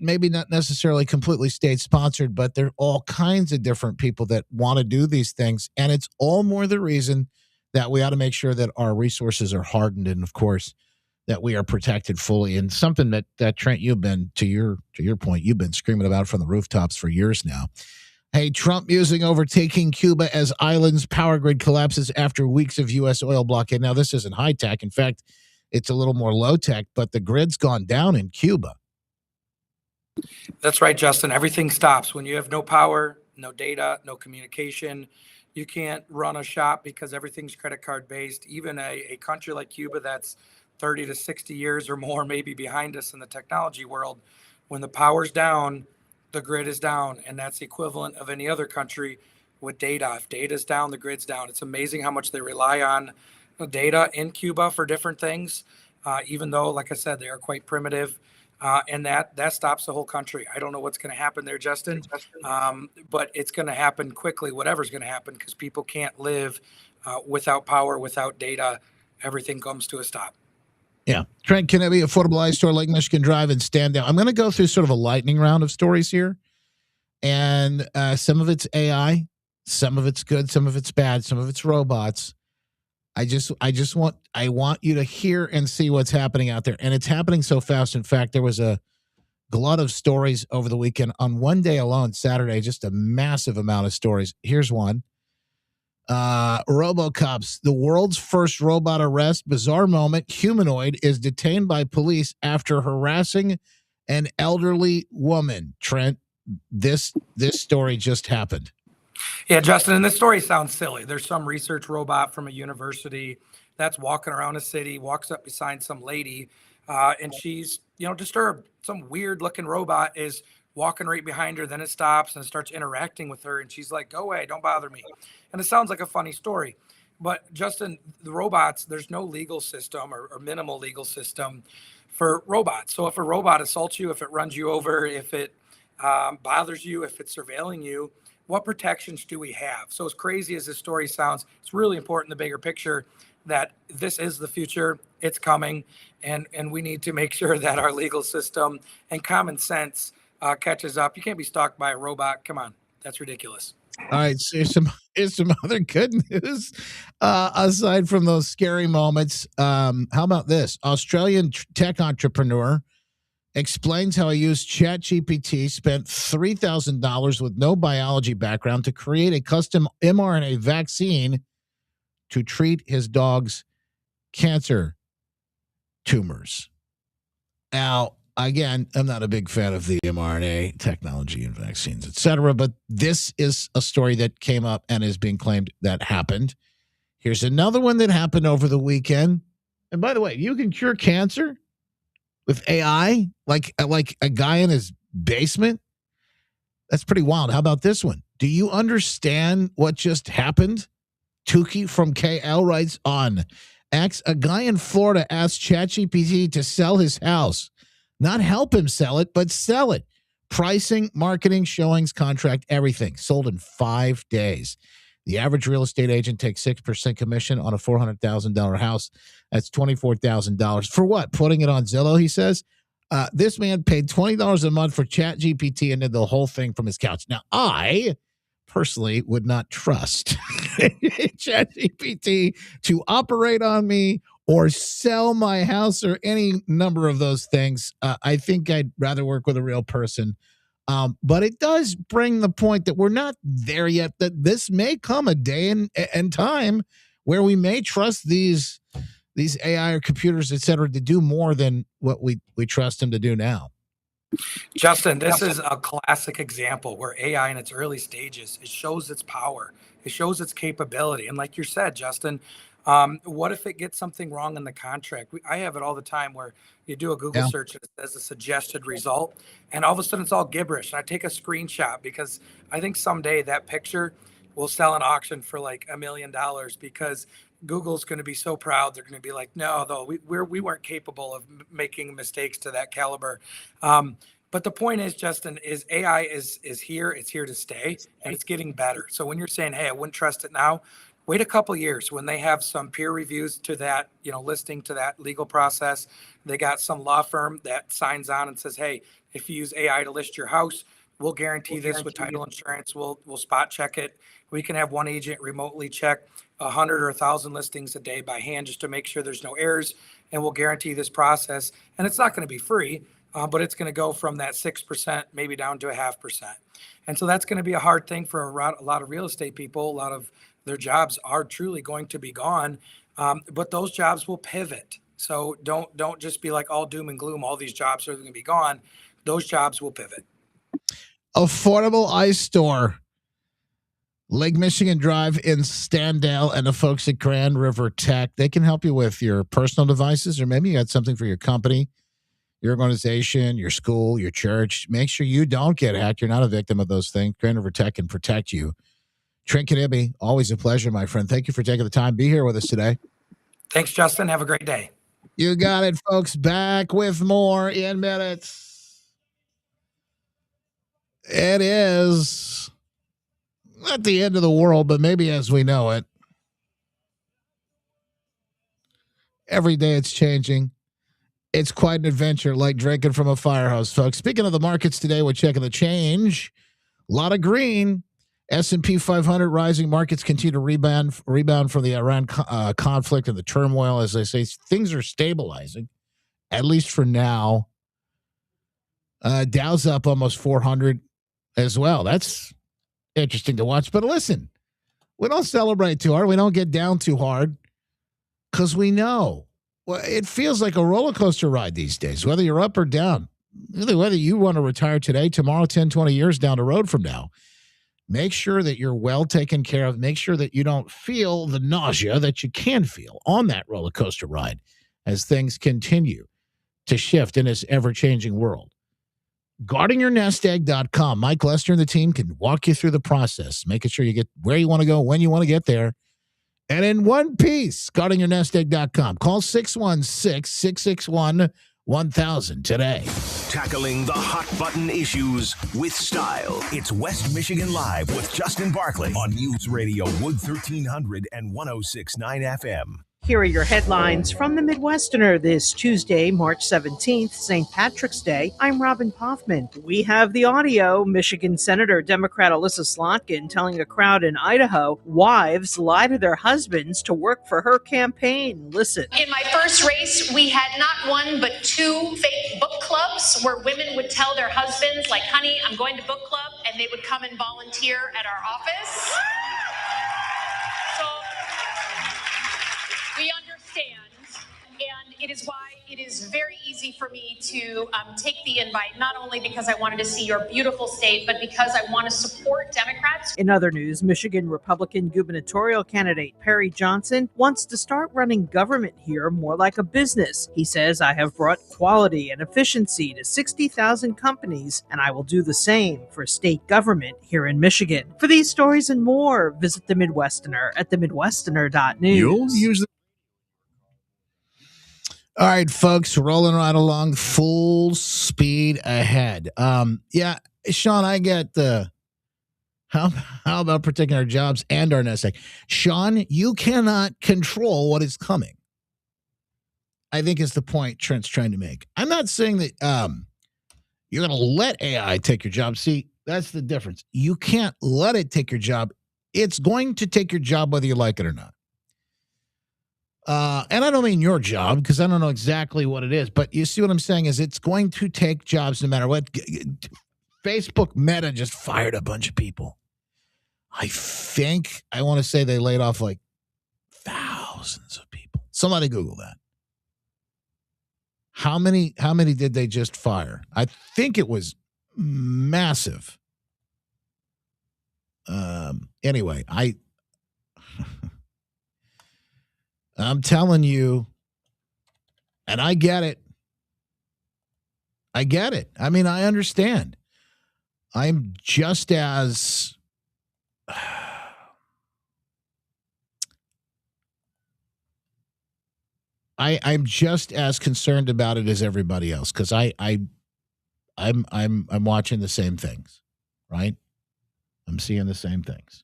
maybe not necessarily completely state sponsored, but there are all kinds of different people that want to do these things. And it's all more the reason that we ought to make sure that our resources are hardened and, of course, that we are protected fully. And something that Trent, you've been, to your point, you've been screaming about from the rooftops for years now. Hey, Trump musing overtaking Cuba as island's power grid collapses after weeks of U.S. oil blockade. Now, this isn't high tech. In fact, it's a little more low tech, but the grid's gone down in Cuba. That's right, Justin. Everything stops when you have no power, no data, no communication. You can't run a shop because everything's credit card based. Even a country like Cuba that's 30 to 60 years or more maybe behind us in the technology world, when the power's down, the grid is down. And that's the equivalent of any other country with data. If data's down, the grid's down. It's amazing how much they rely on data in Cuba for different things, even though, like I said, they are quite primitive. And that stops the whole country. I don't know what's going to happen there, Justin, but it's going to happen quickly, whatever's going to happen, because people can't live without power, without data. Everything comes to a stop. Yeah. Trent Kennedy, Affordable Ice Store, Lake Michigan Drive, and Stand Down. I'm going to go through sort of a lightning round of stories here. And some of it's AI, some of it's good, some of it's bad, some of it's robots. I want you to hear and see what's happening out there. And it's happening so fast. In fact, there was a glut of stories over the weekend. On one day alone, Saturday, just a massive amount of stories. Here's one. RoboCops, the world's first robot arrest. Bizarre moment. Humanoid is detained by police after harassing an elderly woman. Trent, this story just happened. Yeah, Justin, and this story sounds silly. There's some research robot from a university that's walking around a city, walks up beside some lady, and she's, disturbed. Some weird looking robot is walking right behind her. Then it stops and starts interacting with her. And she's like, go away, don't bother me. And it sounds like a funny story. But Justin, the robots, there's no legal system or minimal legal system for robots. So if a robot assaults you, if it runs you over, if it bothers you, if it's surveilling you, what protections do we have? So as crazy as this story sounds, it's really important in the bigger picture that this is the future, it's coming, and we need to make sure that our legal system and common sense catches up. You can't be stalked by a robot. Come on, that's ridiculous. All right, so here's some other good news. Aside from those scary moments, how about this? Australian tech entrepreneur explains how he used ChatGPT, spent $3,000 with no biology background to create a custom mRNA vaccine to treat his dog's cancer tumors. Now, again, I'm not a big fan of the mRNA technology and vaccines, etc., but this is a story that came up and is being claimed that happened. Here's another one that happened over the weekend. And by the way, you can cure cancer with AI, like a guy in his basement. That's pretty wild. How about this one? Do you understand what just happened? Tukey from KL writes on X, a guy in Florida asked ChatGPT to sell his house. Not help him sell it, but sell it. Pricing, marketing, showings, contract, everything. Sold in 5 days. The average real estate agent takes 6% commission on a $400,000 house. That's $24,000. For what? Putting it on Zillow, he says. This man paid $20 a month for ChatGPT and did the whole thing from his couch. Now, I personally would not trust ChatGPT to operate on me or sell my house or any number of those things. I think I'd rather work with a real person. But it does bring the point that we're not there yet, that this may come a day and time where we may trust these AI or computers, et cetera, to do more than what we trust them to do now. Justin, this is a classic example where AI in its early stages, it shows its power, it shows its capability. And like you said, Justin, what if it gets something wrong in the contract? I have it all the time where you do a Google search and it says a suggested result, and all of a sudden it's all gibberish. And I take a screenshot because I think someday that picture will sell an auction for like $1 million because Google's going to be so proud. They're going to be like, no, though we weren't capable of making mistakes to that caliber. But the point is, Justin, is AI is here. It's here to stay, and it's getting better. So when you're saying, "Hey, I wouldn't trust it now," wait a couple years when they have some peer reviews to that, listing to that legal process. They got some law firm that signs on and says, "Hey, if you use AI to list your house, we'll guarantee this with title insurance. We'll spot check it. We can have one agent remotely check 100 or 1,000 listings a day by hand just to make sure there's no errors, and we'll guarantee this process." And it's not going to be free. But it's going to go from that 6% maybe down to 0.5%. And so that's going to be a hard thing for a lot of real estate people. A lot of their jobs are truly going to be gone, but those jobs will pivot. So don't just be like all doom and gloom. All these jobs are going to be gone. Those jobs will pivot. Affordable Ice Store, Lake Michigan Drive in Standale, and the folks at Grand River Tech. They can help you with your personal devices, or maybe you got something for your company, your organization, your school, your church. Make sure you don't get hacked. You're not a victim of those things. Grand River Tech can protect you. Trinket Ibby, always a pleasure, my friend. Thank you for taking the time to be here with us today. Thanks, Justin. Have a great day. You got it, folks. Back with more in minutes. It is not the end of the world, but maybe as we know it. Every day it's changing. It's quite an adventure, like drinking from a fire hose, folks. Speaking of the markets today, we're checking the change. A lot of green. S&P 500 rising. Markets continue to rebound from the Iran conflict and the turmoil. As I say, things are stabilizing, at least for now. Dow's up almost 400 as well. That's interesting to watch. But listen, we don't celebrate too hard. We don't get down too hard because we know. Well, it feels like a roller coaster ride these days, whether you're up or down. Whether you want to retire today, tomorrow, 10, 20 years down the road from now, make sure that you're well taken care of. Make sure that you don't feel the nausea that you can feel on that roller coaster ride as things continue to shift in this ever-changing world. GuardingYourNestEgg.com. Mike Lester and the team can walk you through the process, making sure you get where you want to go, when you want to get there. And in one piece, GuardingYourNestEgg.com. Call 616-661-1000 today. Tackling the hot button issues with style. It's West Michigan Live with Justin Barclay on News Radio Wood 1300 and 106.9 FM. Here are your headlines from the Midwesterner this Tuesday, March 17th, St. Patrick's Day. I'm Robin Poffman. We have the audio. Michigan Senator Democrat Alyssa Slotkin telling a crowd in Idaho wives lie to their husbands to work for her campaign. Listen. In my first race, we had not one but two fake book clubs where women would tell their husbands, like, honey, I'm going to book club, and they would come and volunteer at our office. So we understand, and it is why it is very easy for me to take the invite, not only because I wanted to see your beautiful state, but because I want to support Democrats. In other news, Michigan Republican gubernatorial candidate Perry Johnson wants to start running government here more like a business. He says, I have brought quality and efficiency to 60,000 companies, and I will do the same for state government here in Michigan. For these stories and more, visit the Midwesterner at themidwesterner.news. You'll use the All right, folks, rolling right along, full speed ahead. Yeah, Sean, I get the how about protecting our jobs and our nest egg? Sean, you cannot control what is coming, I think is the point Trent's trying to make. I'm not saying that you're going to let AI take your job. See, that's the difference. You can't let it take your job. It's going to take your job whether you like it or not. And I don't mean your job because I don't know exactly what it is, but you see what I'm saying is it's going to take jobs no matter what. Facebook Meta just fired a bunch of people. I think I want to say they laid off like thousands of people. Somebody Google that. How many did they just fire? I think it was massive. Anyway, I'm telling you, and I get it. I get it. I mean, I understand. I'm just as I'm just as concerned about it as everybody else because I I'm watching the same things, right? I'm seeing the same things.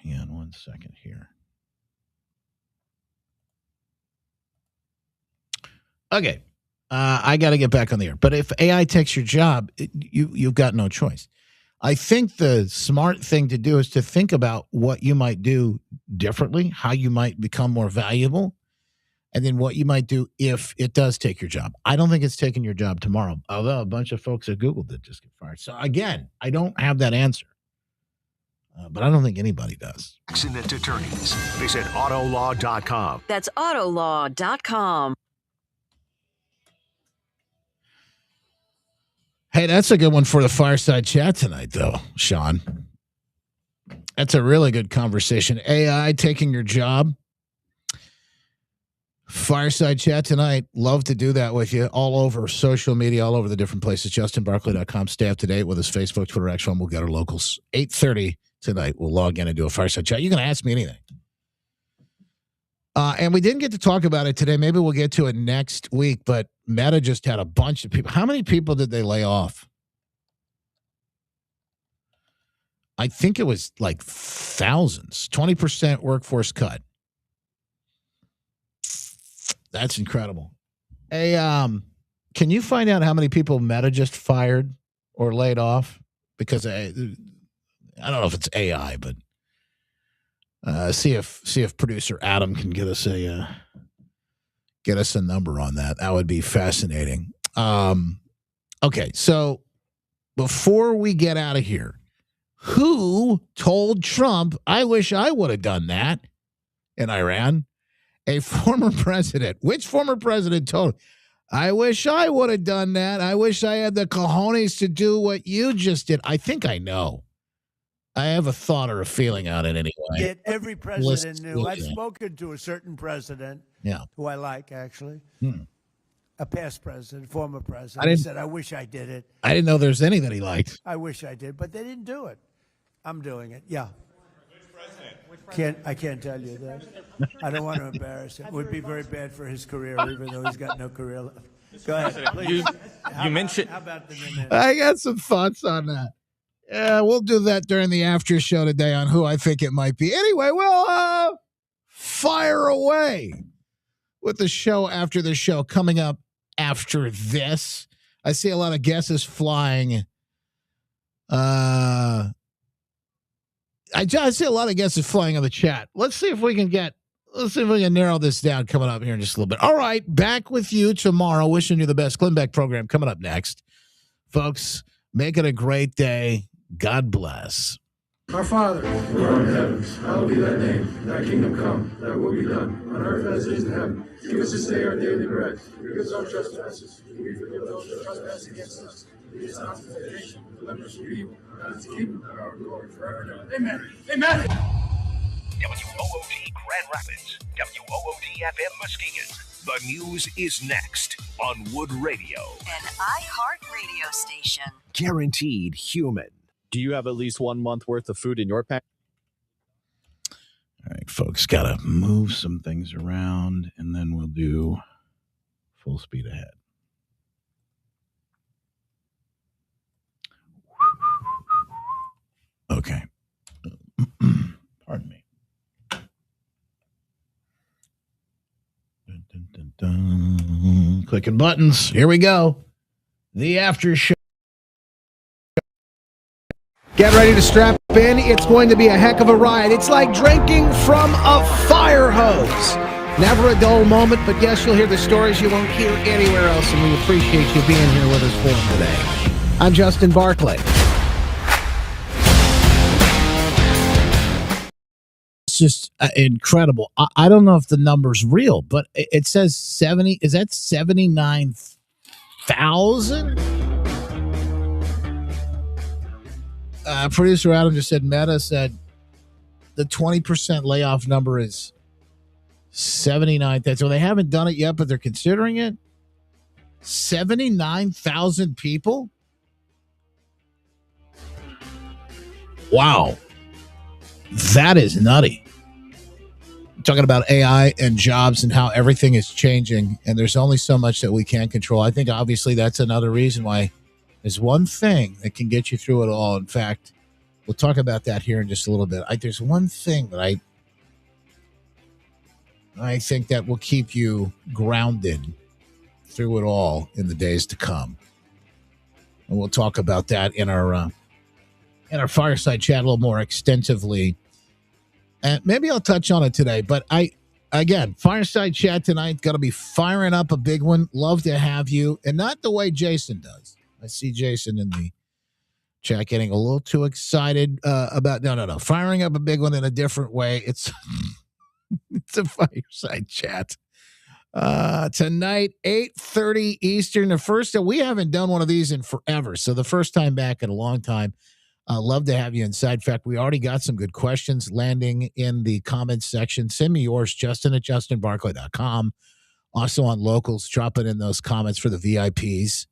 Hang on 1 second here. Okay. I got to get back on the air. But if AI takes your job, you've got no choice. I think the smart thing to do is to think about what you might do differently, how you might become more valuable, and then what you might do if it does take your job. I don't think it's taking your job tomorrow, although a bunch of folks at Google did just get fired. So again, I don't have that answer. But I don't think anybody does. Accident attorneys. Visit autolaw.com. That's autolaw.com. Hey, that's a good one for the fireside chat tonight, though, Sean. That's a really good conversation. AI taking your job. Fireside chat tonight. Love to do that with you all over social media, all over the different places. JustinBarkley.com. Stay up to date with us. Facebook, Twitter, X, we'll get our locals. 8:30 tonight. We'll log in and do a fireside chat. You can ask me anything. And we didn't get to talk about it today. Maybe we'll get to it next week, but Meta just had a bunch of people. How many people did they lay off? I think it was like thousands. 20% workforce cut. That's incredible. Hey, can you find out how many people Meta just fired or laid off? Because I don't know if it's AI, but see if producer Adam can get us a number on that. That would be fascinating. Okay, so before we get out of here, who told Trump, I wish I would have done that in Iran? A former president. Which former president told him, I wish I would have done that. I wish I had the cojones to do what you just did. I think I know. I have a thought or a feeling on it anyway. Every president knew. I've spoken to a certain president who I like, actually. A past president, former president. He said, I wish I did it. I didn't know there's any that he liked. I wish I did, but they didn't do it. I'm doing it. Yeah. I can't tell you that. I don't want to embarrass him. It would be very bad for his career, even though he's got no career left. Go ahead, please. You mentioned. How about the minute? I got some thoughts on that. Yeah, we'll do that during the after show today on who I think it might be. Anyway, we'll fire away with the show after the show coming up after this. I see a lot of guesses flying. I see a lot of guesses flying on the chat. Let's see if we can narrow this down coming up here in just a little bit. All right, back with you tomorrow. Wishing you the best. Glenn Beck program coming up next. Folks, make it a great day. God bless. Our Father, who art in the heavens, hallowed be thy name. Thy kingdom come, thy will be done, on earth as it is in heaven. Give us this day our daily bread. Forgive us our trespasses. We forgive those who trespass against us. Lead us not into temptation, deliver us from evil. And it's the kingdom and our glory forever and ever. Amen. Amen. WOOT Grand Rapids, WOOT FM Muskegon. The news is next on Wood Radio. An iHeart radio station. Guaranteed human. Do you have at least 1 month worth of food in your pack? All right, folks, got to move some things around, and then we'll do full speed ahead. Okay. Pardon me. Dun, dun, dun, dun. Clicking buttons. Here we go. The after show. Get ready to strap in. It's going to be a heck of a ride. It's like drinking from a fire hose. Never a dull moment, but yes, you'll hear the stories you won't hear anywhere else, and we appreciate you being here with us for them today. I'm Justin Barkley. It's just incredible. I don't know if the number's real, but it says 70. Is that 79,000? Producer Adam just said Meta said the 20% layoff number is 79,000. So they haven't done it yet, but they're considering it. 79,000 people? Wow. That is nutty. talking about AI and jobs and how everything is changing, and there's only so much that we can control. I think obviously that's another reason why there's one thing that can get you through it all. In fact, we'll talk about that here in just a little bit. There's one thing that I think that will keep you grounded through it all in the days to come, and we'll talk about that in our fireside chat a little more extensively. And maybe I'll touch on it today, but again, fireside chat tonight, got to be firing up a big one. Love to have you, and not the way Jason does. I see Jason in the chat getting a little too excited about no, firing up a big one in a different way. It's a fireside chat tonight, 8:30 Eastern. The first that we haven't done one of these in forever, so the first time back in a long time. Love to have you inside. In fact, we already got some good questions landing in the comments section. Send me yours, Justin at justinbarclay.com. Also on Locals, dropping in those comments for the VIPs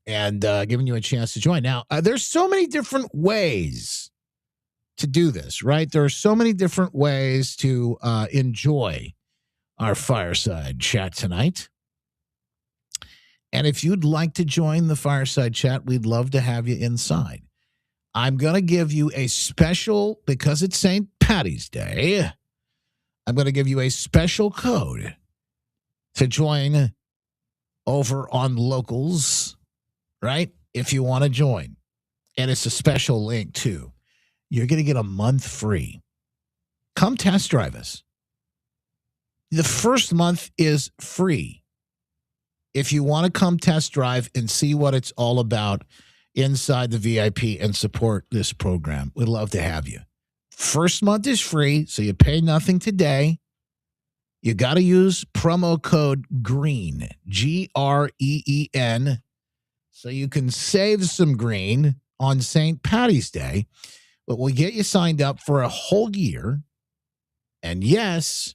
and giving you a chance to join. Now, there's so many different ways to do this, right? There are so many different ways to enjoy our fireside chat tonight. And if you'd like to join the fireside chat, we'd love to have you inside. I'm going to give you a special, because it's St. Patty's Day, I'm going to give you a special code to join over on Locals, right? If you want to join. And it's a special link, too. You're going to get a month free. Come test drive us. The first month is free. If you want to come test drive and see what it's all about inside the VIP and support this program, we'd love to have you. First month is free, so you pay nothing today. You got to use promo code GREEN, GREEN, so you can save some green on St. Patty's Day. But we'll get you signed up for a whole year. And yes,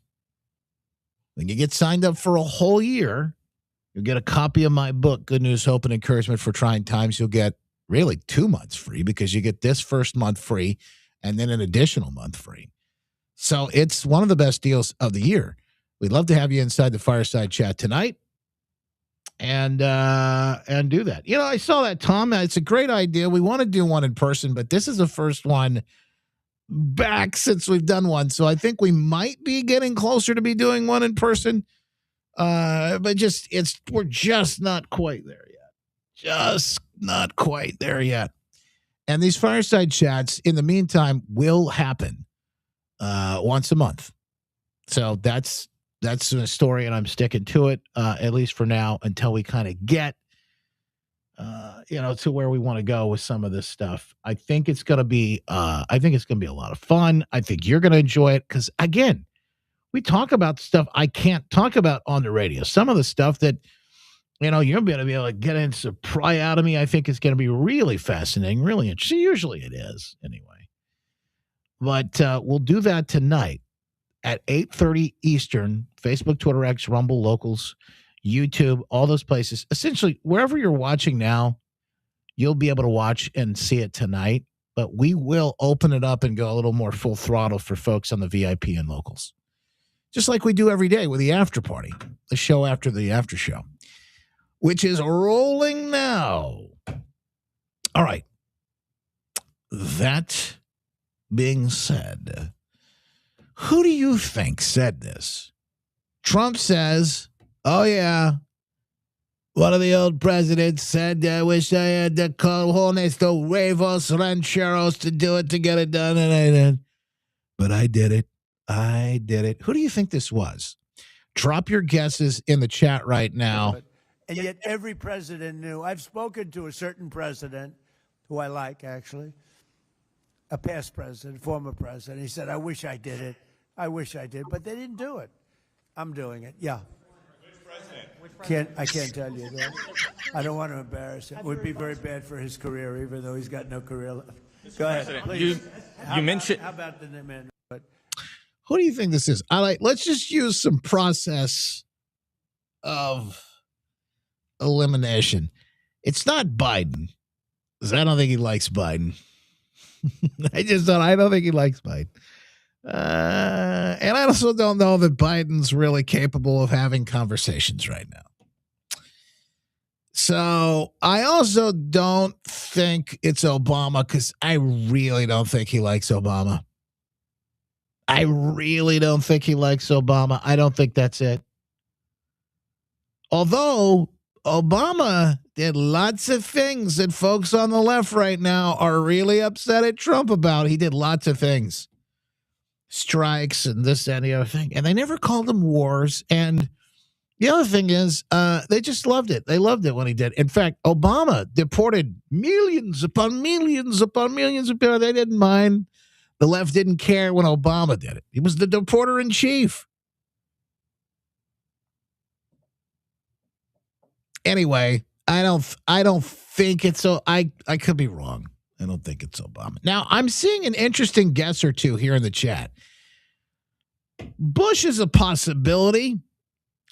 when you get signed up for a whole year, you'll get a copy of my book, Good News, Hope, and Encouragement for Trying Times. You'll get really 2 months free, because you get this first month free and then an additional month free. So it's one of the best deals of the year. We'd love to have you inside the fireside chat tonight and do that. You know, I saw that, Tom. It's a great idea. We want to do one in person, but this is the first one back since we've done one. So I think we might be getting closer to be doing one in person. But we're just not quite there yet. Just not quite there yet. And these fireside chats, in the meantime, will happen once a month. So that's a story, and I'm sticking to it, at least for now, until we kind of get to where we want to go with some of this stuff. I think it's going to be a lot of fun. I think you're going to enjoy it, because again, we talk about stuff I can't talk about on the radio. Some of the stuff that, you're going to be able to get into pry out of me, I think is going to be really fascinating, really interesting. Usually it is, anyway. But we'll do that tonight at 8:30 Eastern, Facebook, Twitter, X, Rumble, Locals, YouTube, all those places. Essentially, wherever you're watching now, you'll be able to watch and see it tonight. But we will open it up and go a little more full throttle for folks on the VIP and Locals. Just like we do every day with the after party, the show after the after show, which is rolling now. All right. That being said, who do you think said this? Trump says, oh, yeah, one of the old presidents said, I wish I had the cojones, the huevos, rancheros to do it, to get it done, and I did. But I did it. I did it. Who do you think this was? Drop your guesses in the chat right now. And yet every president knew. I've spoken to a certain president who I like, actually, a past president, former president. He said, I wish I did it. I wish I did. But they didn't do it. I'm doing it. Yeah. Which president? I can't tell you that. I don't want to embarrass him. It would be very bad for his career, even though he's got no career left. Go ahead, please. You mentioned. How about the man? Who do you think this is? Let's just use some process of elimination. It's not Biden, because I don't think he likes Biden. I don't think he likes Biden. And I also don't know that Biden's really capable of having conversations right now. So I also don't think it's Obama because I really don't think he likes Obama. I really don't think he likes Obama. I don't think that's it. Although Obama did lots of things that folks on the left right now are really upset at Trump about. He did lots of things. Strikes and this, that, and the other thing. And they never called them wars. And the other thing is, they just loved it. They loved it when he did. In fact, Obama deported millions upon millions upon millions of people. They didn't mind. The left didn't care when Obama did it. He was the deporter in chief. Anyway, I don't think it's so. I could be wrong. I don't think it's Obama. Now, I'm seeing an interesting guess or two here in the chat. Bush is a possibility.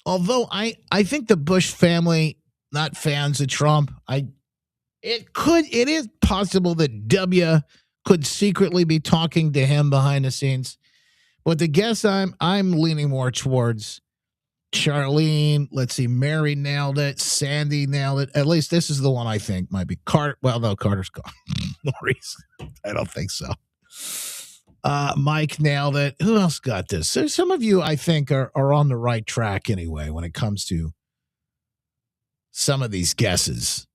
Although I think the Bush family, not fans of Trump, it is possible that W could secretly be talking to him behind the scenes. But the guess I'm leaning more towards Charlene. Let's see, Mary nailed it. Sandy nailed it. At least this is the one I think might be Carter. Well, no, Carter's gone. Maurice, I don't think so. Mike nailed it. Who else got this? So some of you, I think, are on the right track anyway when it comes to some of these guesses.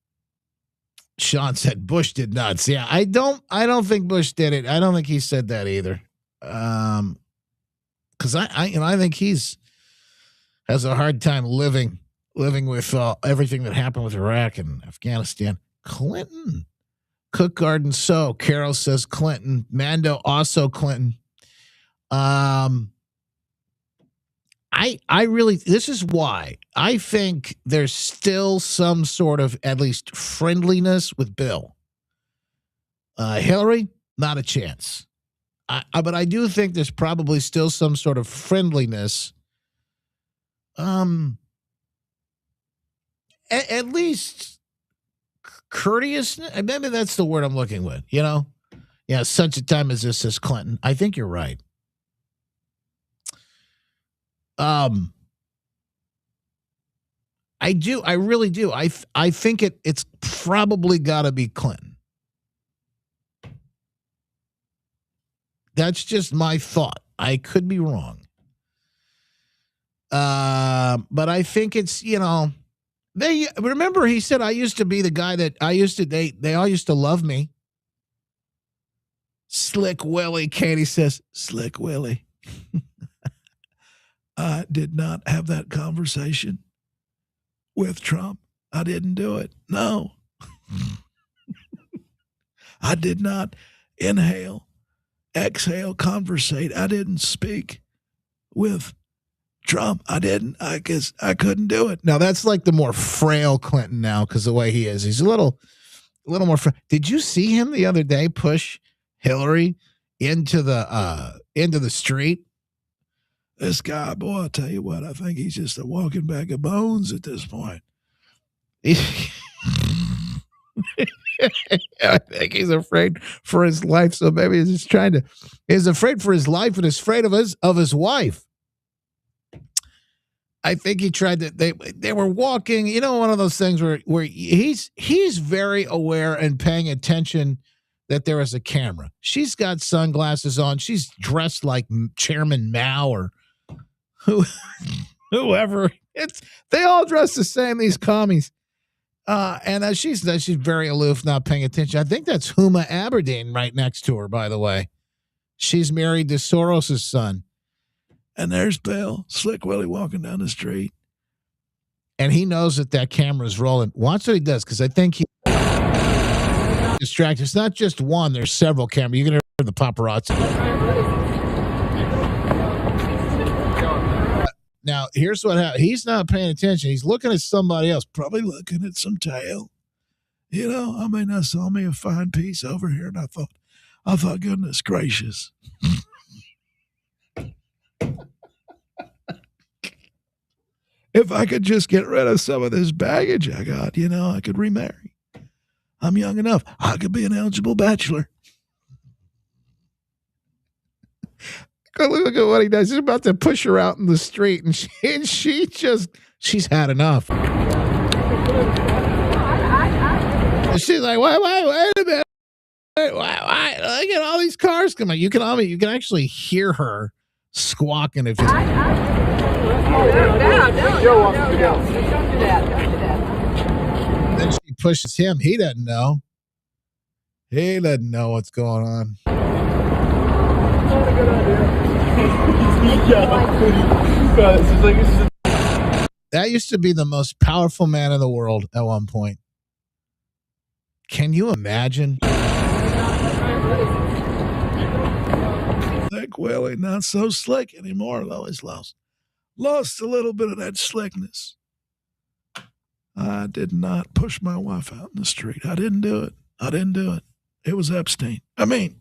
Sean said Bush did nuts. Yeah, I don't think Bush did it. I don't think he said that either. Because I think has a hard time living with everything that happened with Iraq and Afghanistan. Clinton. Cook Garden Carol says Clinton. Mando also Clinton. I really, this is why I think there's still some sort of at least friendliness with Bill. Hillary, not a chance. But I do think there's probably still some sort of friendliness. At least courteous. Maybe that's the word I'm looking with, Yeah, such a time as this, says Clinton. I think you're right. I do. I really do. I think it's probably got to be Clinton. That's just my thought. I could be wrong. But I think it's, they remember he said, I used to be the guy that they all used to love me. Slick Willie. Katie says, Slick Willie. I did not have that conversation with Trump. I didn't do it. No. I did not inhale, exhale, conversate. I didn't speak with Trump. I didn't. I guess I couldn't do it. Now that's like the more frail Clinton now because the way he is, he's a little more. Did you see him the other day push Hillary into the street? This guy, boy, I tell you what, I think he's just a walking bag of bones at this point. I think he's afraid for his life. So maybe he's just he's afraid for his life and is afraid of his wife. I think he tried to, they were walking, one of those things where he's very aware and paying attention that there is a camera. She's got sunglasses on. She's dressed like Chairman Mao or whoever. They all dress the same, these commies. And she's very aloof, not paying attention. I think that's Huma Aberdeen right next to her, by the way. She's married to Soros' son. And there's Bill, Slick Willie, walking down the street. And he knows that camera's rolling. Watch what he does, because I think he's distracted. It's not just one. There's several cameras. You're going to hear the paparazzi. Now, here's what happened. He's not paying attention. He's looking at somebody else, probably looking at some tail. I mean, I saw me a fine piece over here, and I thought, goodness gracious. If I could just get rid of some of this baggage I got, I could remarry. I'm young enough. I could be an eligible bachelor. Look at what he does. He's about to push her out in the street, and she's had enough. And she's like, wait a minute. Why? Look at all these cars coming. You can actually hear her squawking if you. Don't do that. Then she pushes him. He doesn't know. He doesn't know what's going on. That used to be the most powerful man in the world at one point. Can you imagine? Slick Willie, not so slick anymore, though. He's lost a little bit of that slickness. I did not push my wife out in the street. I didn't do it. It was Epstein. I mean,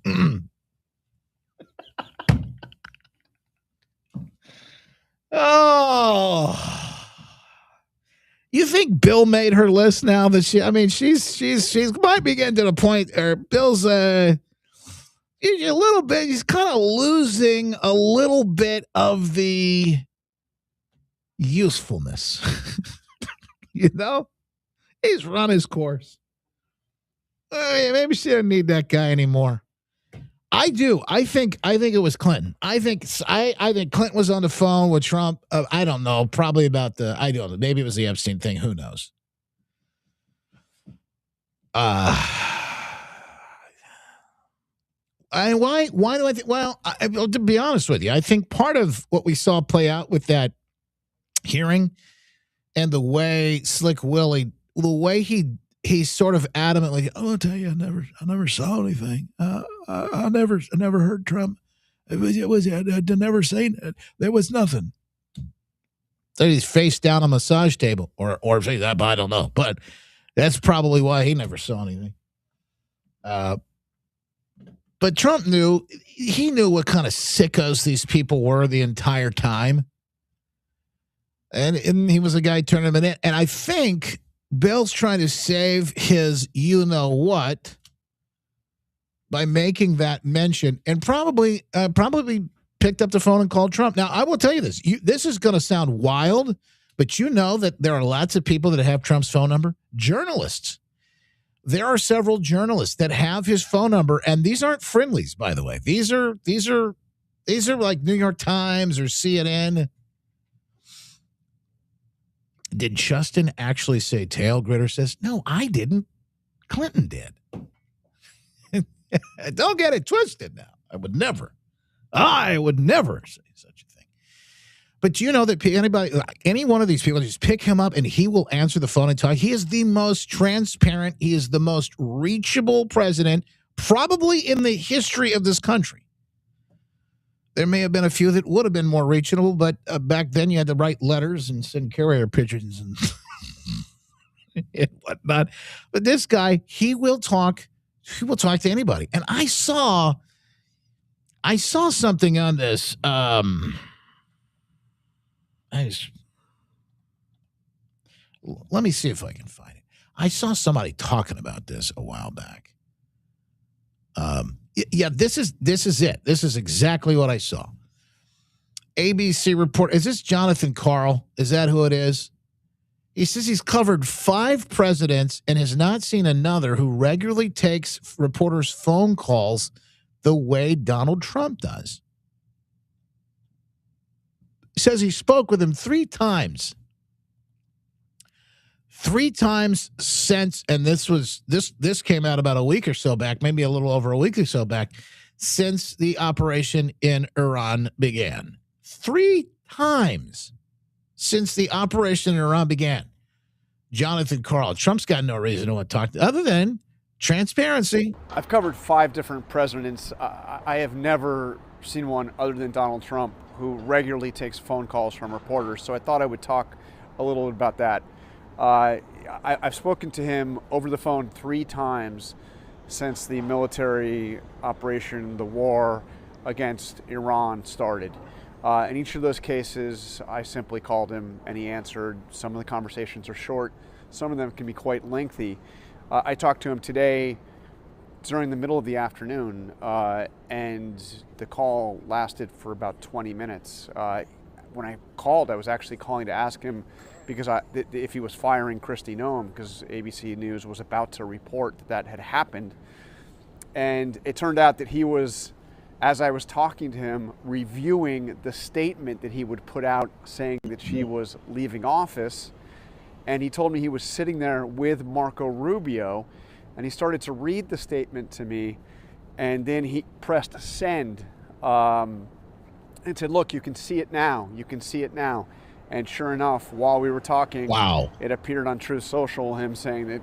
oh. You think Bill made her list now that she's might be getting to the point where Bill's he's a little bit, he's kind of losing a little bit of the usefulness. You know? He's run his course. Maybe she doesn't need that guy anymore. I do. I think it was Clinton. I think Clinton was on the phone with Trump. I don't know. Probably about I don't know. Maybe it was the Epstein thing. Who knows? Why do I think? Well, to be honest with you, I think part of what we saw play out with that hearing and the way Slick Willie, the way he sort of adamantly, I'll tell you, I never saw anything. I never heard Trump. I never seen it. There was nothing. That he's face down a massage table, or say that, but I don't know. But that's probably why he never saw anything. But Trump knew what kind of sickos these people were the entire time, and he was a guy turning them in. And I think Bill's trying to save his you-know-what by making that mention, and probably picked up the phone and called Trump. Now, I will tell you this. This is going to sound wild, but you know that there are lots of people that have Trump's phone number. Journalists. There are several journalists that have his phone number, and these aren't friendlies, by the way. These are like New York Times or CNN. Did Justin actually say tail gritter says, no, I didn't. Clinton did. Don't get it twisted now. I would never say such a thing. But you know that any one of these people, just pick him up and he will answer the phone and talk. He is the most transparent. He is the most reachable president probably in the history of this country. There may have been a few that would have been more reachable, but back then you had to write letters and send carrier pigeons and, and whatnot. But this guy, he will talk to anybody. And I saw something on this. Let me see if I can find it. I saw somebody talking about this a while back. Yeah, this is it. This is exactly what I saw. ABC report. Is this Jonathan Karl? Is that who it is? He says he's covered 5 presidents and has not seen another who regularly takes reporters' phone calls the way Donald Trump does. He says he spoke with him 3 times. 3 times since, and this came out about a week or so back, maybe a little over a week or so back, since the operation in Iran began. 3 times since the operation in Iran began. Jonathan Karl. Trump's got no reason to talk other than transparency. I've covered 5 different presidents. I have never seen one other than Donald Trump who regularly takes phone calls from reporters. So I thought I would talk a little bit about that. I've spoken to him over the phone 3 times since the military operation, the war against Iran started. In each of those cases, I simply called him and he answered. Some of the conversations are short. Some of them can be quite lengthy. I talked to him today during the middle of the afternoon, and the call lasted for about 20 minutes. When I called, I was actually calling to ask him because if he was firing Kristi Noem, because ABC News was about to report that had happened. And it turned out that he was, as I was talking to him, reviewing the statement that he would put out saying that she was leaving office. And he told me he was sitting there with Marco Rubio, and he started to read the statement to me, and then he pressed send and said, look, you can see it now. You can see it now. And sure enough, while we were talking, it appeared on Truth Social, him saying that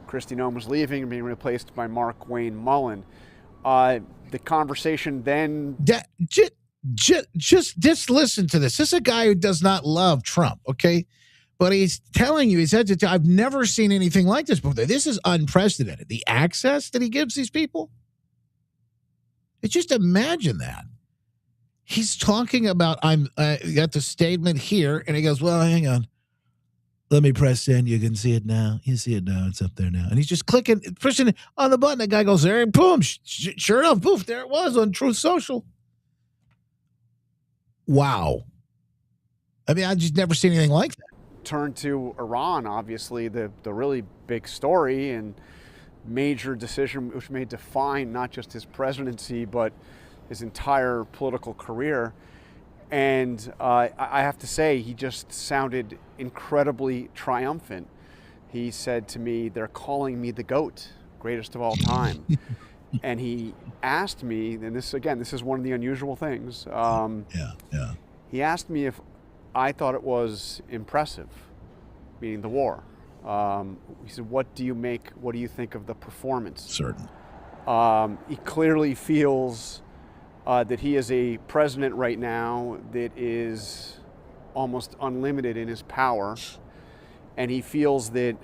Kristi Noem was leaving and being replaced by Mark Wayne Mullen. The conversation then... Just listen to this. This is a guy who does not love Trump, okay? But he's telling you, he said, I've never seen anything like this before. This is unprecedented. The access that he gives these people. Just imagine that. He's talking about, got the statement here, and he goes, well, hang on. Let me press send. You can see it now. You see it now. It's up there now. And he's just pushing on the button. The guy goes there, and boom, sure enough, poof, there it was on Truth Social. Wow. I mean, I just never seen anything like that. Turn to Iran, obviously, the really big story and major decision which may define not just his presidency, but his entire political career. And I have to say, he just sounded incredibly triumphant. He said to me, they're calling me the GOAT, greatest of all time. And he asked me, and this is one of the unusual things. He asked me if I thought it was impressive, meaning the war. He said, what do you think of the performance? Certain. He clearly feels that he is a president right now that is almost unlimited in his power, and he feels that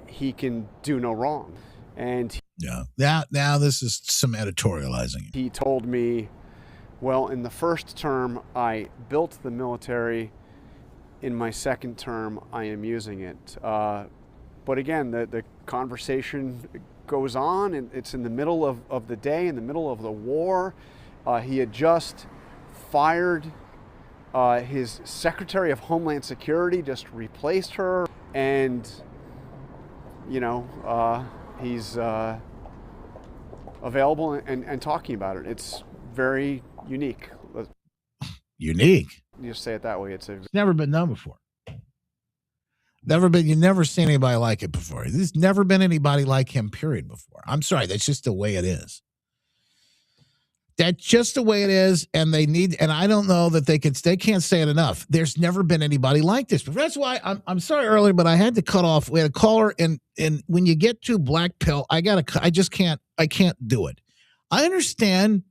he can do no wrong. And now this is some editorializing. He told me, well, in the first term, I built the military. In my second term, I am using it. But again, the conversation goes on, and it's in the middle of the day, in the middle of the war. He had just fired his Secretary of Homeland Security, just replaced her, and he's available and talking about it. It's very unique. Unique? You just say it that way. It's never been done before. You've never seen anybody like it before. There's never been anybody like him, period, before. I'm sorry. That's just the way it is. That's just the way it is. And I don't know that they can't say it enough. There's never been anybody like this. But that's why I'm sorry earlier, but I had to cut off. We had a caller, and when you get to black pill, I can't do it. I understand,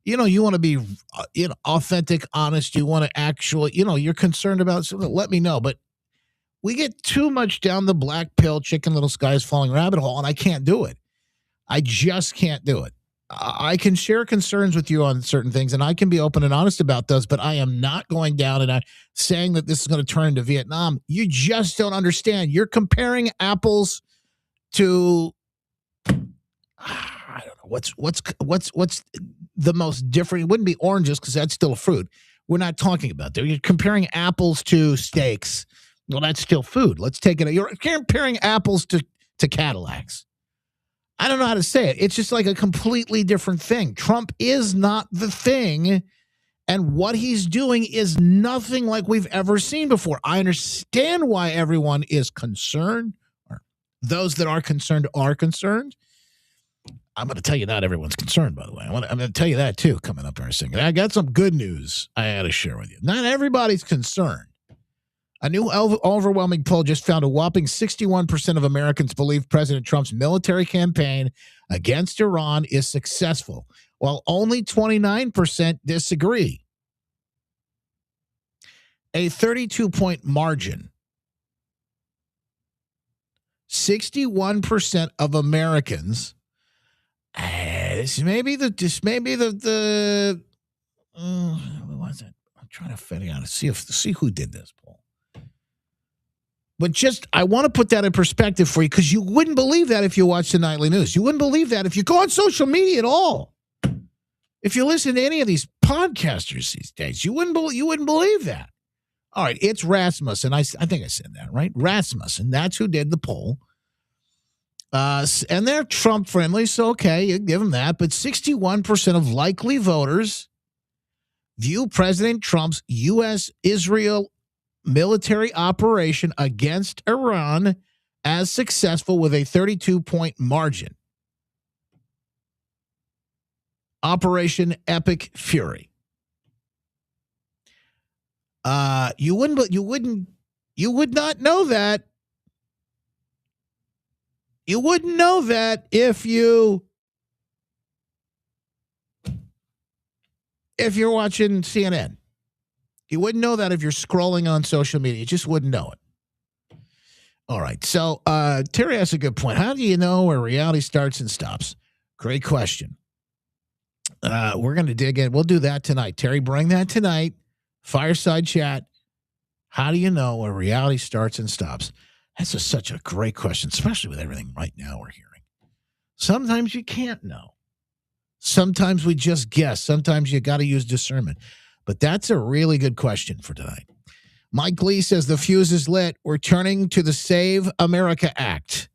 you want to be, authentic, honest. You want to actually, you're concerned about something. Let me know. But we get too much down the black pill, chicken little skies falling rabbit hole, and I can't do it. I just can't do it. I can share concerns with you on certain things, and I can be open and honest about those, but I am not going down and saying that this is going to turn into Vietnam. You just don't understand. You're comparing apples to, I don't know, what's the most different. It wouldn't be oranges because that's still a fruit. We're not talking about that. You're comparing apples to steaks. Well, that's still food. Let's take it. You're comparing apples to Cadillacs. I don't know how to say it. It's just like a completely different thing. Trump is not the thing, and what he's doing is nothing like we've ever seen before. I understand why everyone is concerned, or those that are concerned are concerned. I'm going to tell you not everyone's concerned, by the way. I'm going to tell you that, too, coming up in a second. I got some good news I got to share with you. Not everybody's concerned. A new overwhelming poll just found a whopping 61% of Americans believe President Trump's military campaign against Iran is successful, while only 29% disagree. A 32-point margin. 61% of Americans. This may be the. What was it? I'm trying to figure out see who did this poll. But I want to put that in perspective for you because you wouldn't believe that if you watch the nightly news. You wouldn't believe that if you go on social media at all. If you listen to any of these podcasters these days, you wouldn't believe that. All right, it's Rasmussen. I think I said that, right? Rasmussen. That's who did the poll. And they're Trump friendly, so okay, you give them that. But 61% of likely voters view President Trump's U.S.-Israel military operation against Iran as successful with a 32-point margin. Operation Epic Fury. You would not know that. You wouldn't know that if you're watching CNN. You wouldn't know that if you're scrolling on social media. You just wouldn't know it. All right. So Terry has a good point. How do you know where reality starts and stops? Great question. We're going to dig in. We'll do that tonight. Terry, bring that tonight. Fireside chat. How do you know where reality starts and stops? That's such a great question, especially with everything right now we're hearing. Sometimes you can't know. Sometimes we just guess. Sometimes you got to use discernment. But that's a really good question for tonight. Mike Lee says the fuse is lit. We're turning to the Save America Act.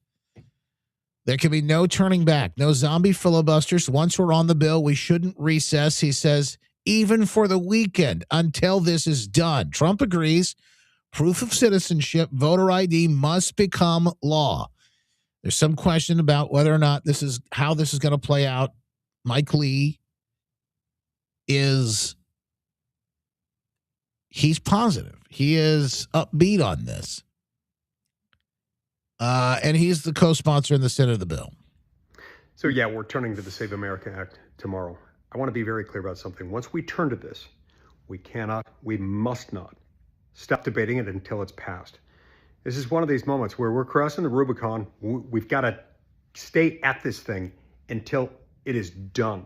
There can be no turning back. No zombie filibusters. Once we're on the bill, we shouldn't recess, he says, even for the weekend until this is done. Trump agrees. Proof of citizenship, voter ID must become law. There's some question about whether or not how this is going to play out. Mike Lee he's positive. He is upbeat on this. And he's the co-sponsor in the Senate of the bill. So, yeah, we're turning to the Save America Act tomorrow. I want to be very clear about something. Once we turn to this, we must not stop debating it until it's passed. This is one of these moments where we're crossing the Rubicon. We've got to stay at this thing until it is done.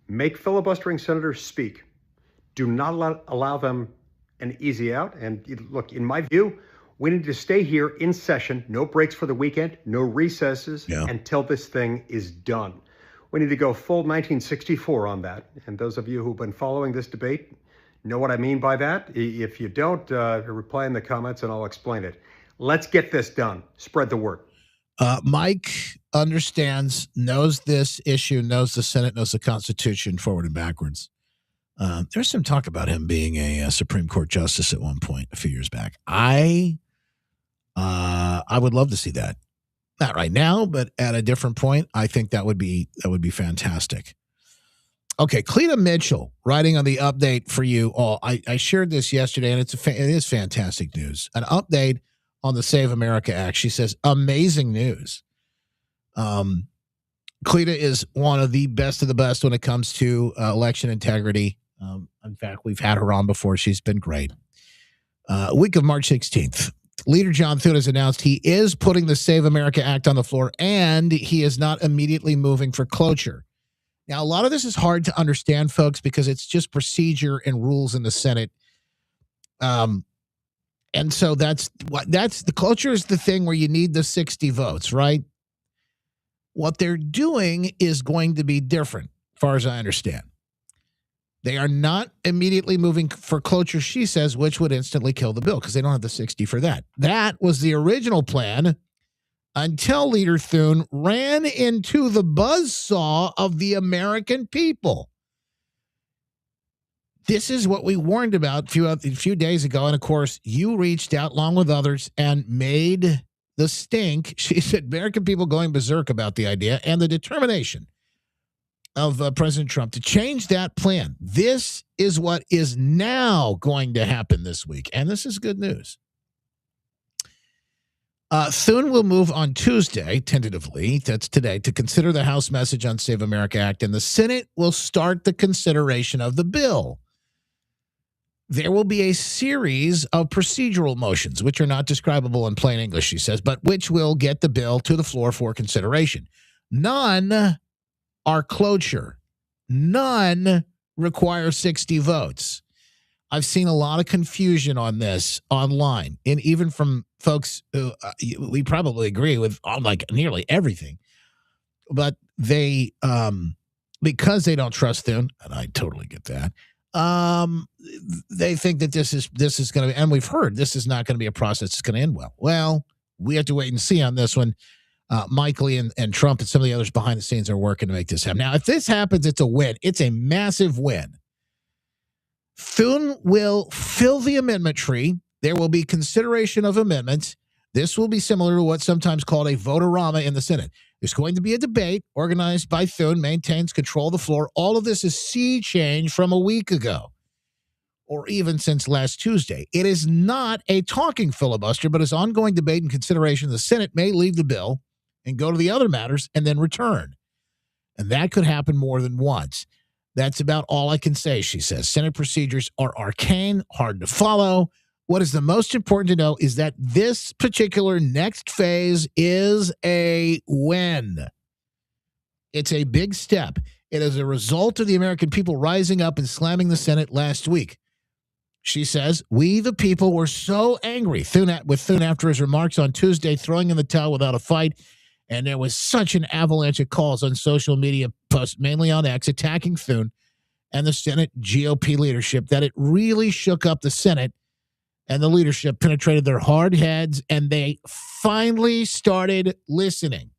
Make filibustering senators speak. Do not allow them an easy out. And look, in my view, we need to stay here in session, no breaks for the weekend, no recesses until this thing is done. We need to go full 1964 on that. And those of you who've been following this debate know what I mean by that. If you don't, reply in the comments and I'll explain it. Let's get this done. Spread the word. Mike understands, knows this issue, knows the Senate, knows the Constitution forward and backwards. There's some talk about him being a Supreme Court justice at one point a few years back. I would love to see that. Not right now, but at a different point. I think that would be fantastic. Okay, Cleta Mitchell writing on the update for you all. I shared this yesterday, and it is fantastic news. An update on the Save America Act. She says, amazing news. Cleta is one of the best when it comes to election integrity. In fact, we've had her on before. She's been great. Week of March 16th, Leader John Thune has announced he is putting the Save America Act on the floor, and he is not immediately moving for cloture. Now, a lot of this is hard to understand, folks, because it's just procedure and rules in the Senate. And so that's the cloture is the thing where you need the 60 votes, right? What they're doing is going to be different, as far as I understand. They are not immediately moving for cloture, she says, which would instantly kill the bill because they don't have the 60 for that. That was the original plan until Leader Thune ran into the buzzsaw of the American people. This is what we warned about a few days ago. And, of course, you reached out along with others and made the stink. She said American people going berserk about the idea and the determination of President Trump to change that plan. This is what is now going to happen this week. And this is good news. Thune will move on Tuesday, tentatively, that's today, to consider the House message on Save America Act, and the Senate will start the consideration of the bill. There will be a series of procedural motions, which are not describable in plain English, she says, but which will get the bill to the floor for consideration. None are cloture. None require 60 votes. I've seen a lot of confusion on this online, and even from folks who we probably agree with on like nearly everything, but they because they don't trust Thune, and I totally get that. They think that this is going to be, and we've heard this is not going to be a process that's going to end well. Well, we have to wait and see on this one. Mike Lee and Trump and some of the others behind the scenes are working to make this happen. Now, if this happens, it's a win. It's a massive win. Thune will fill the amendment tree. There will be consideration of amendments. This will be similar to what's sometimes called a vote-a-rama in the Senate. There's going to be a debate organized by Thune, maintains control of the floor. All of this is sea change from a week ago, or even since last Tuesday. It is not a talking filibuster, but is ongoing debate and consideration. The Senate may leave the bill and go to the other matters and then return. And that could happen more than once. That's about all I can say, she says. Senate procedures are arcane, hard to follow. What is the most important to know is that this particular next phase is a win. It's a big step. It is a result of the American people rising up and slamming the Senate last week. She says, we the people were so angry with Thune after his remarks on Tuesday, throwing in the towel without a fight. And there was such an avalanche of calls on social media posts, mainly on X, attacking Thune and the Senate GOP leadership, that it really shook up the Senate, and the leadership penetrated their hard heads, and they finally started listening.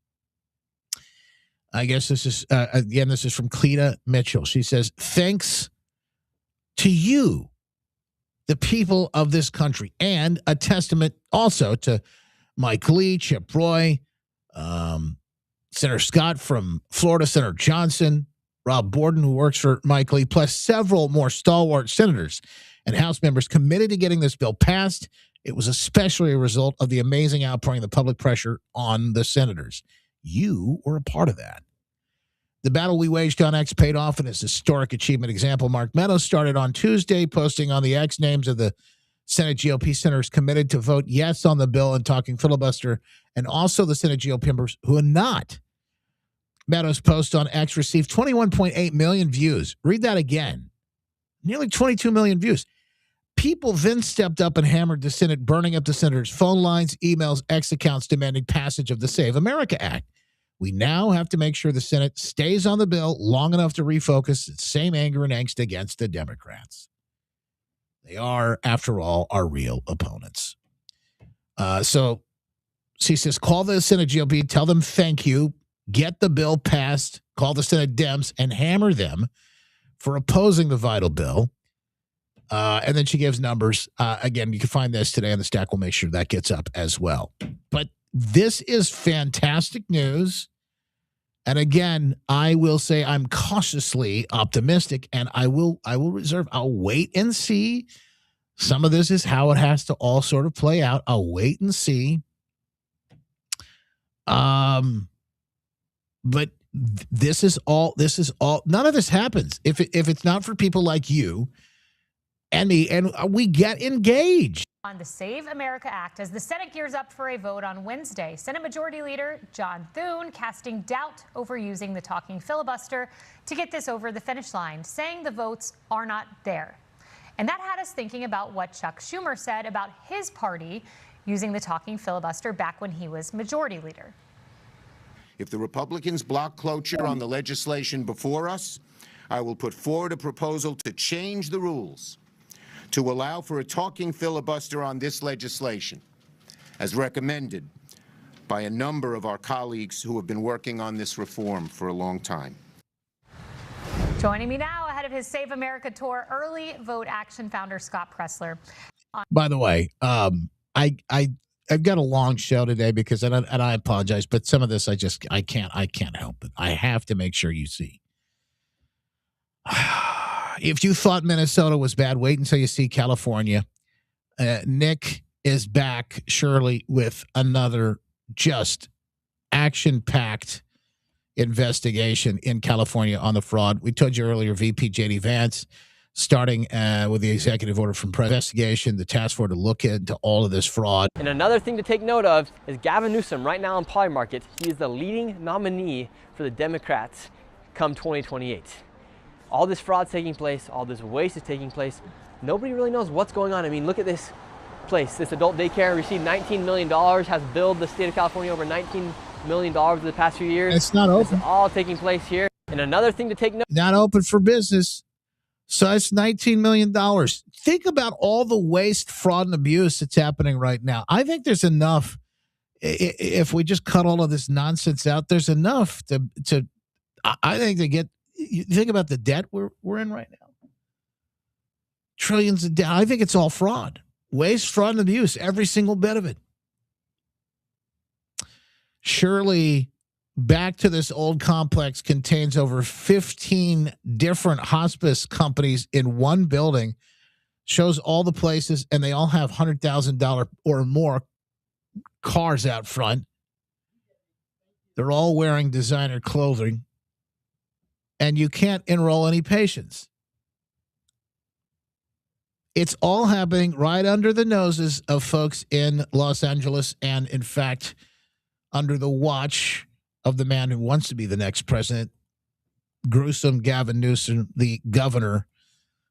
I guess this is, again, this is from Cleta Mitchell. She says, thanks to you, the people of this country, and a testament also to Mike Lee, Chip Roy, Senator Scott from Florida, Senator Johnson, Rob Borden, who works for Mike Lee, plus several more stalwart senators and House members committed to getting this bill passed. It was especially a result of the amazing outpouring of the public pressure on the senators. You were a part of that. The battle we waged on X paid off in its historic achievement example. Mark Meadows started on Tuesday, posting on the X names of the Senate GOP senators committed to vote yes on the bill and talking filibuster, and also the Senate GOP members who are not. Meadows' post on X received 21.8 million views. Read that again. Nearly 22 million views. People then stepped up and hammered the Senate, burning up the senators' phone lines, emails, X accounts, demanding passage of the Save America Act. We now have to make sure the Senate stays on the bill long enough to refocus its same anger and angst against the Democrats. They are, after all, our real opponents. So she says, call the Senate GOP, tell them thank you, get the bill passed, call the Senate Dems, and hammer them for opposing the vital bill. And then she gives numbers. Again, you can find this today on the stack. We'll make sure that gets up as well. But this is fantastic news. And again, I will say I'm cautiously optimistic, and I will reserve. I'll wait and see. Some of this is how it has to all sort of play out. I'll wait and see. But this is all. None of this happens if it's not for people like you and me, and we get engaged on the Save America Act as the Senate gears up for a vote on Wednesday. Senate Majority Leader John Thune casting doubt over using the talking filibuster to get this over the finish line, saying the votes are not there. And that had us thinking about what Chuck Schumer said about his party using the talking filibuster back when he was Majority Leader. If the Republicans block cloture on the legislation before us, I will put forward a proposal to change the rules to allow for a talking filibuster on this legislation, as recommended by a number of our colleagues who have been working on this reform for a long time. Joining me now ahead of his Save America tour, Early Vote Action founder Scott Pressler. By the way, I've got a long show today because, and I apologize, but some of this I can't help it. I have to make sure you see. If you thought Minnesota was bad, wait until you see California. Nick is back, surely, with another just action-packed investigation in California on the fraud. We told you earlier, VP J.D. Vance, starting with the executive order from investigation, the task force to look into all of this fraud. And another thing to take note of is Gavin Newsom right now on Polymarket. He is the leading nominee for the Democrats come 2028. All this fraud taking place, all this waste is taking place. nobody really knows what's going on. I mean, look at this place, this adult daycare received $19 million, has billed the state of California over $19 million in the past few years. It's not open. It's all taking place here. And another thing to take note. Not open for business. So it's $19 million. Think about all the waste, fraud, and abuse that's happening right now. I think there's enough. If we just cut all of this nonsense out, there's enough to I think to get, you think about the debt we're in right now. Trillions of debt. I think it's all fraud. Waste, fraud, and abuse. Every single bit of it. Surely back to this old complex contains over 15 different hospice companies in one building, shows all the places, and they all have $100,000 or more cars out front. They're all wearing designer clothing, and you can't enroll any patients. It's all happening right under the noses of folks in Los Angeles and, in fact, under the watch of the man who wants to be the next president, gruesome Gavin Newsom, the governor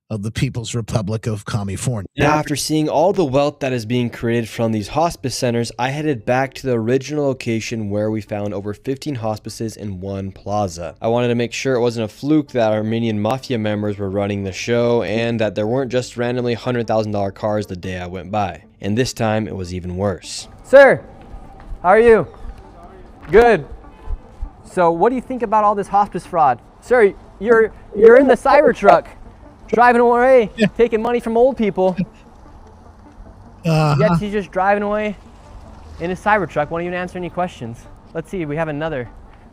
of the People's Republic of California. Now, after seeing all the wealth that is being created from these hospice centers, I headed back to the original location where we found over 15 hospices in one plaza. I wanted to make sure it wasn't a fluke that Armenian mafia members were running the show and that there weren't just randomly $100,000 cars the day I went by. And this time, it was even worse. Sir, how are you? Good. So what do you think about all this hospice fraud? Sir, you're in the Cybertruck, driving away, taking money from old people. Yet he's just driving away in his Cybertruck, won't even answer any questions. Let's see, we have another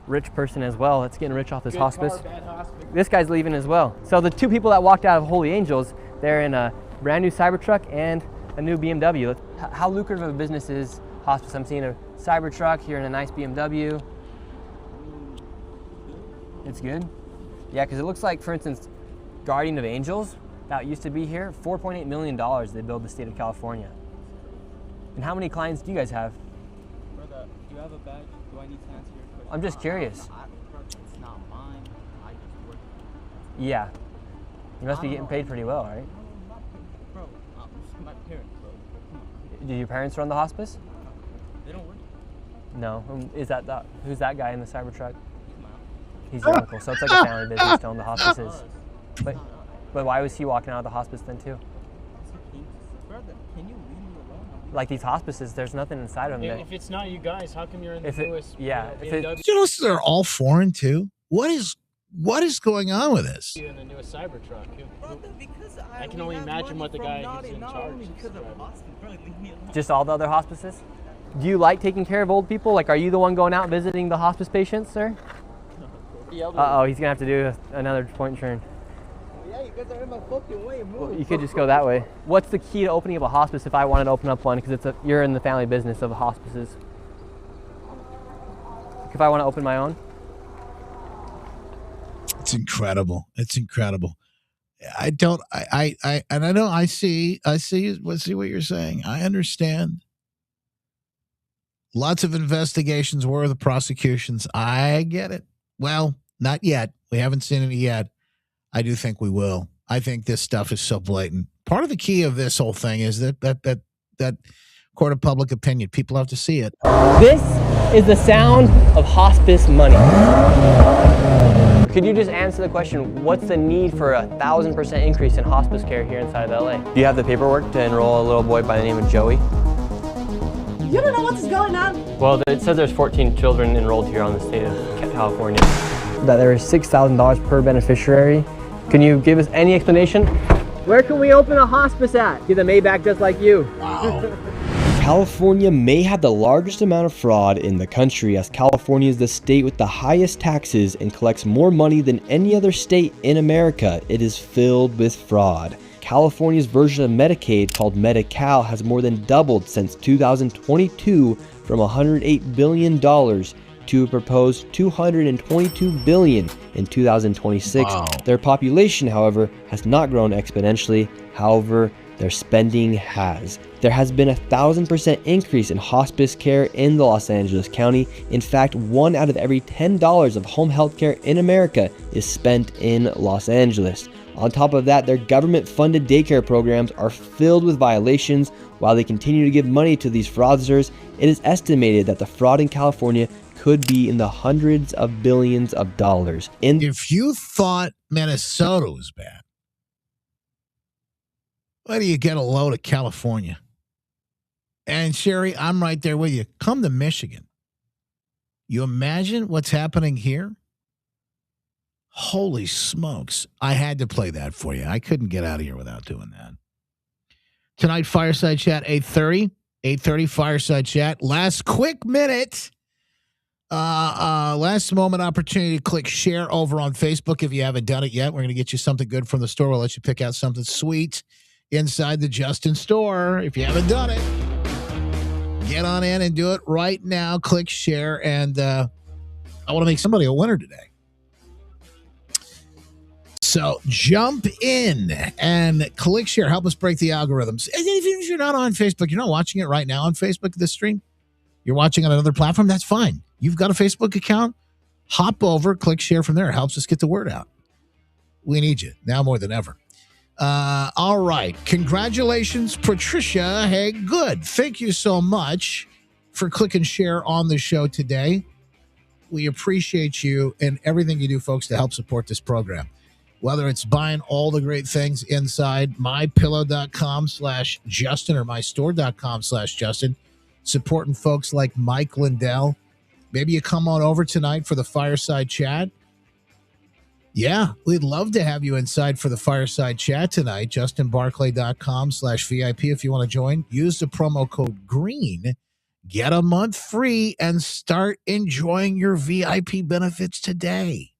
rich person as well that's getting rich off this hospice. This guy's leaving as well. So the two people that walked out of Holy Angels, they're in a brand new Cybertruck and a new BMW. How lucrative of a business is hospice? I'm seeing a Cybertruck here in a nice BMW. It's good. Yeah, because it looks like, for instance, Guardian of Angels, that used to be here, $4.8 million they billed the state of California. And how many clients do you guys have? Brother, do you have a badge? Do I need to answer your question? I'm just curious. It's not mine. I just work. Yeah. You must be getting paid pretty well, right? Bro, this is my parents, bro. Come on. Do your parents run the hospice? They don't work. No. Who's that guy in the Cybertruck? He's your uncle, so it's like a family business to own the hospices. But why was he walking out of the hospice then too? Brother, can you leave me alone? Like these hospices, there's nothing inside of them. If it's not you guys, how come you're in the newest? You know, they're all foreign too. What is going on with this? In the newest Cybertruck. I can only imagine what the guy who's in charge. Just all the other hospices? Do you like taking care of old people? Like, are you the one going out visiting the hospice patients, sir? Uh-oh, he's gonna have to do another point turn. Yeah, you guys are in my fucking way. Move. Well, you could just go that way. What's the key to opening up a hospice if I wanted to open up one? Because you're in the family business of hospices. If I want to open my own? It's incredible. It's incredible. I see what you're saying. I understand. Lots of investigations. Where are the prosecutions? I get it. Well, not yet. We haven't seen any yet. I do think we will. I think this stuff is so blatant. Part of the key of this whole thing is that court of public opinion. People have to see it. This is the sound of hospice money. Could you just answer the question, what's the need for a 1,000% increase in hospice care here inside of LA? Do you have the paperwork to enroll a little boy by the name of Joey? You don't know what's going on? Well, it says there's 14 children enrolled here on the state of California. That there is $6,000 per beneficiary. Can you give us any explanation? Where can we open a hospice at? Get the Maybach just like you. Wow. California may have the largest amount of fraud in the country, as California is the state with the highest taxes and collects more money than any other state in America. It is filled with fraud. California's version of Medicaid, called Medi-Cal, has more than doubled since 2022 from $108 billion to a proposed $222 billion in 2026. Wow. Their population, however, has not grown exponentially. However, their spending has. There has been a 1,000% increase in hospice care in the Los Angeles County. In fact, 1 out of every $10 of home health care in America is spent in Los Angeles. On top of that, their government-funded daycare programs are filled with violations. While they continue to give money to these fraudsters, it is estimated that the fraud in California could be in the hundreds of billions of dollars. If you thought Minnesota was bad, why do you get a load of California? And Sherry, I'm right there with you. Come to Michigan. You imagine what's happening here? Holy smokes. I had to play that for you. I couldn't get out of here without doing that. Tonight, Fireside Chat, 8:30. 8:30, Fireside Chat. Last quick minute. Last moment opportunity to click share over on Facebook if you haven't done it yet. We're going to get you something good from the store. We'll let you pick out something sweet inside the Justin store. If you haven't done it, get on in and do it right now. Click share, and I want to make somebody a winner today. So jump in and click share. Help us break the algorithms. And if you're not on Facebook, you're not watching it right now on Facebook, this stream, you're watching on another platform, that's fine. You've got a Facebook account, hop over, click share from there. It helps us get the word out. We need you now more than ever. All right. Congratulations, Patricia. Hey, good. Thank you so much for clicking share on the show today. We appreciate you and everything you do, folks, to help support this program. Whether it's buying all the great things inside mypillow.com/Justin or mystore.com/Justin, supporting folks like Mike Lindell. Maybe you come on over tonight for the Fireside Chat. Yeah, we'd love to have you inside for the Fireside Chat tonight. JustinBarclay.com/VIP if you want to join. Use the promo code GREEN. Get a month free and start enjoying your VIP benefits today.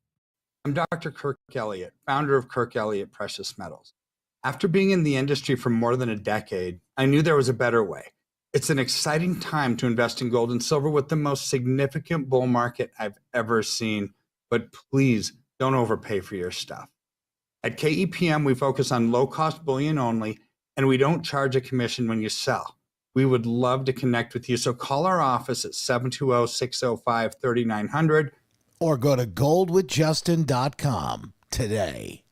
I'm Dr. Kirk Elliott, founder of Kirk Elliott Precious Metals. After being in the industry for more than a decade, I knew there was a better way. It's an exciting time to invest in gold and silver with the most significant bull market I've ever seen. But please don't overpay for your stuff. At KEPM, we focus on low-cost bullion only, and we don't charge a commission when you sell. We would love to connect with you, so call our office at 720-605-3900 or go to goldwithjustin.com today.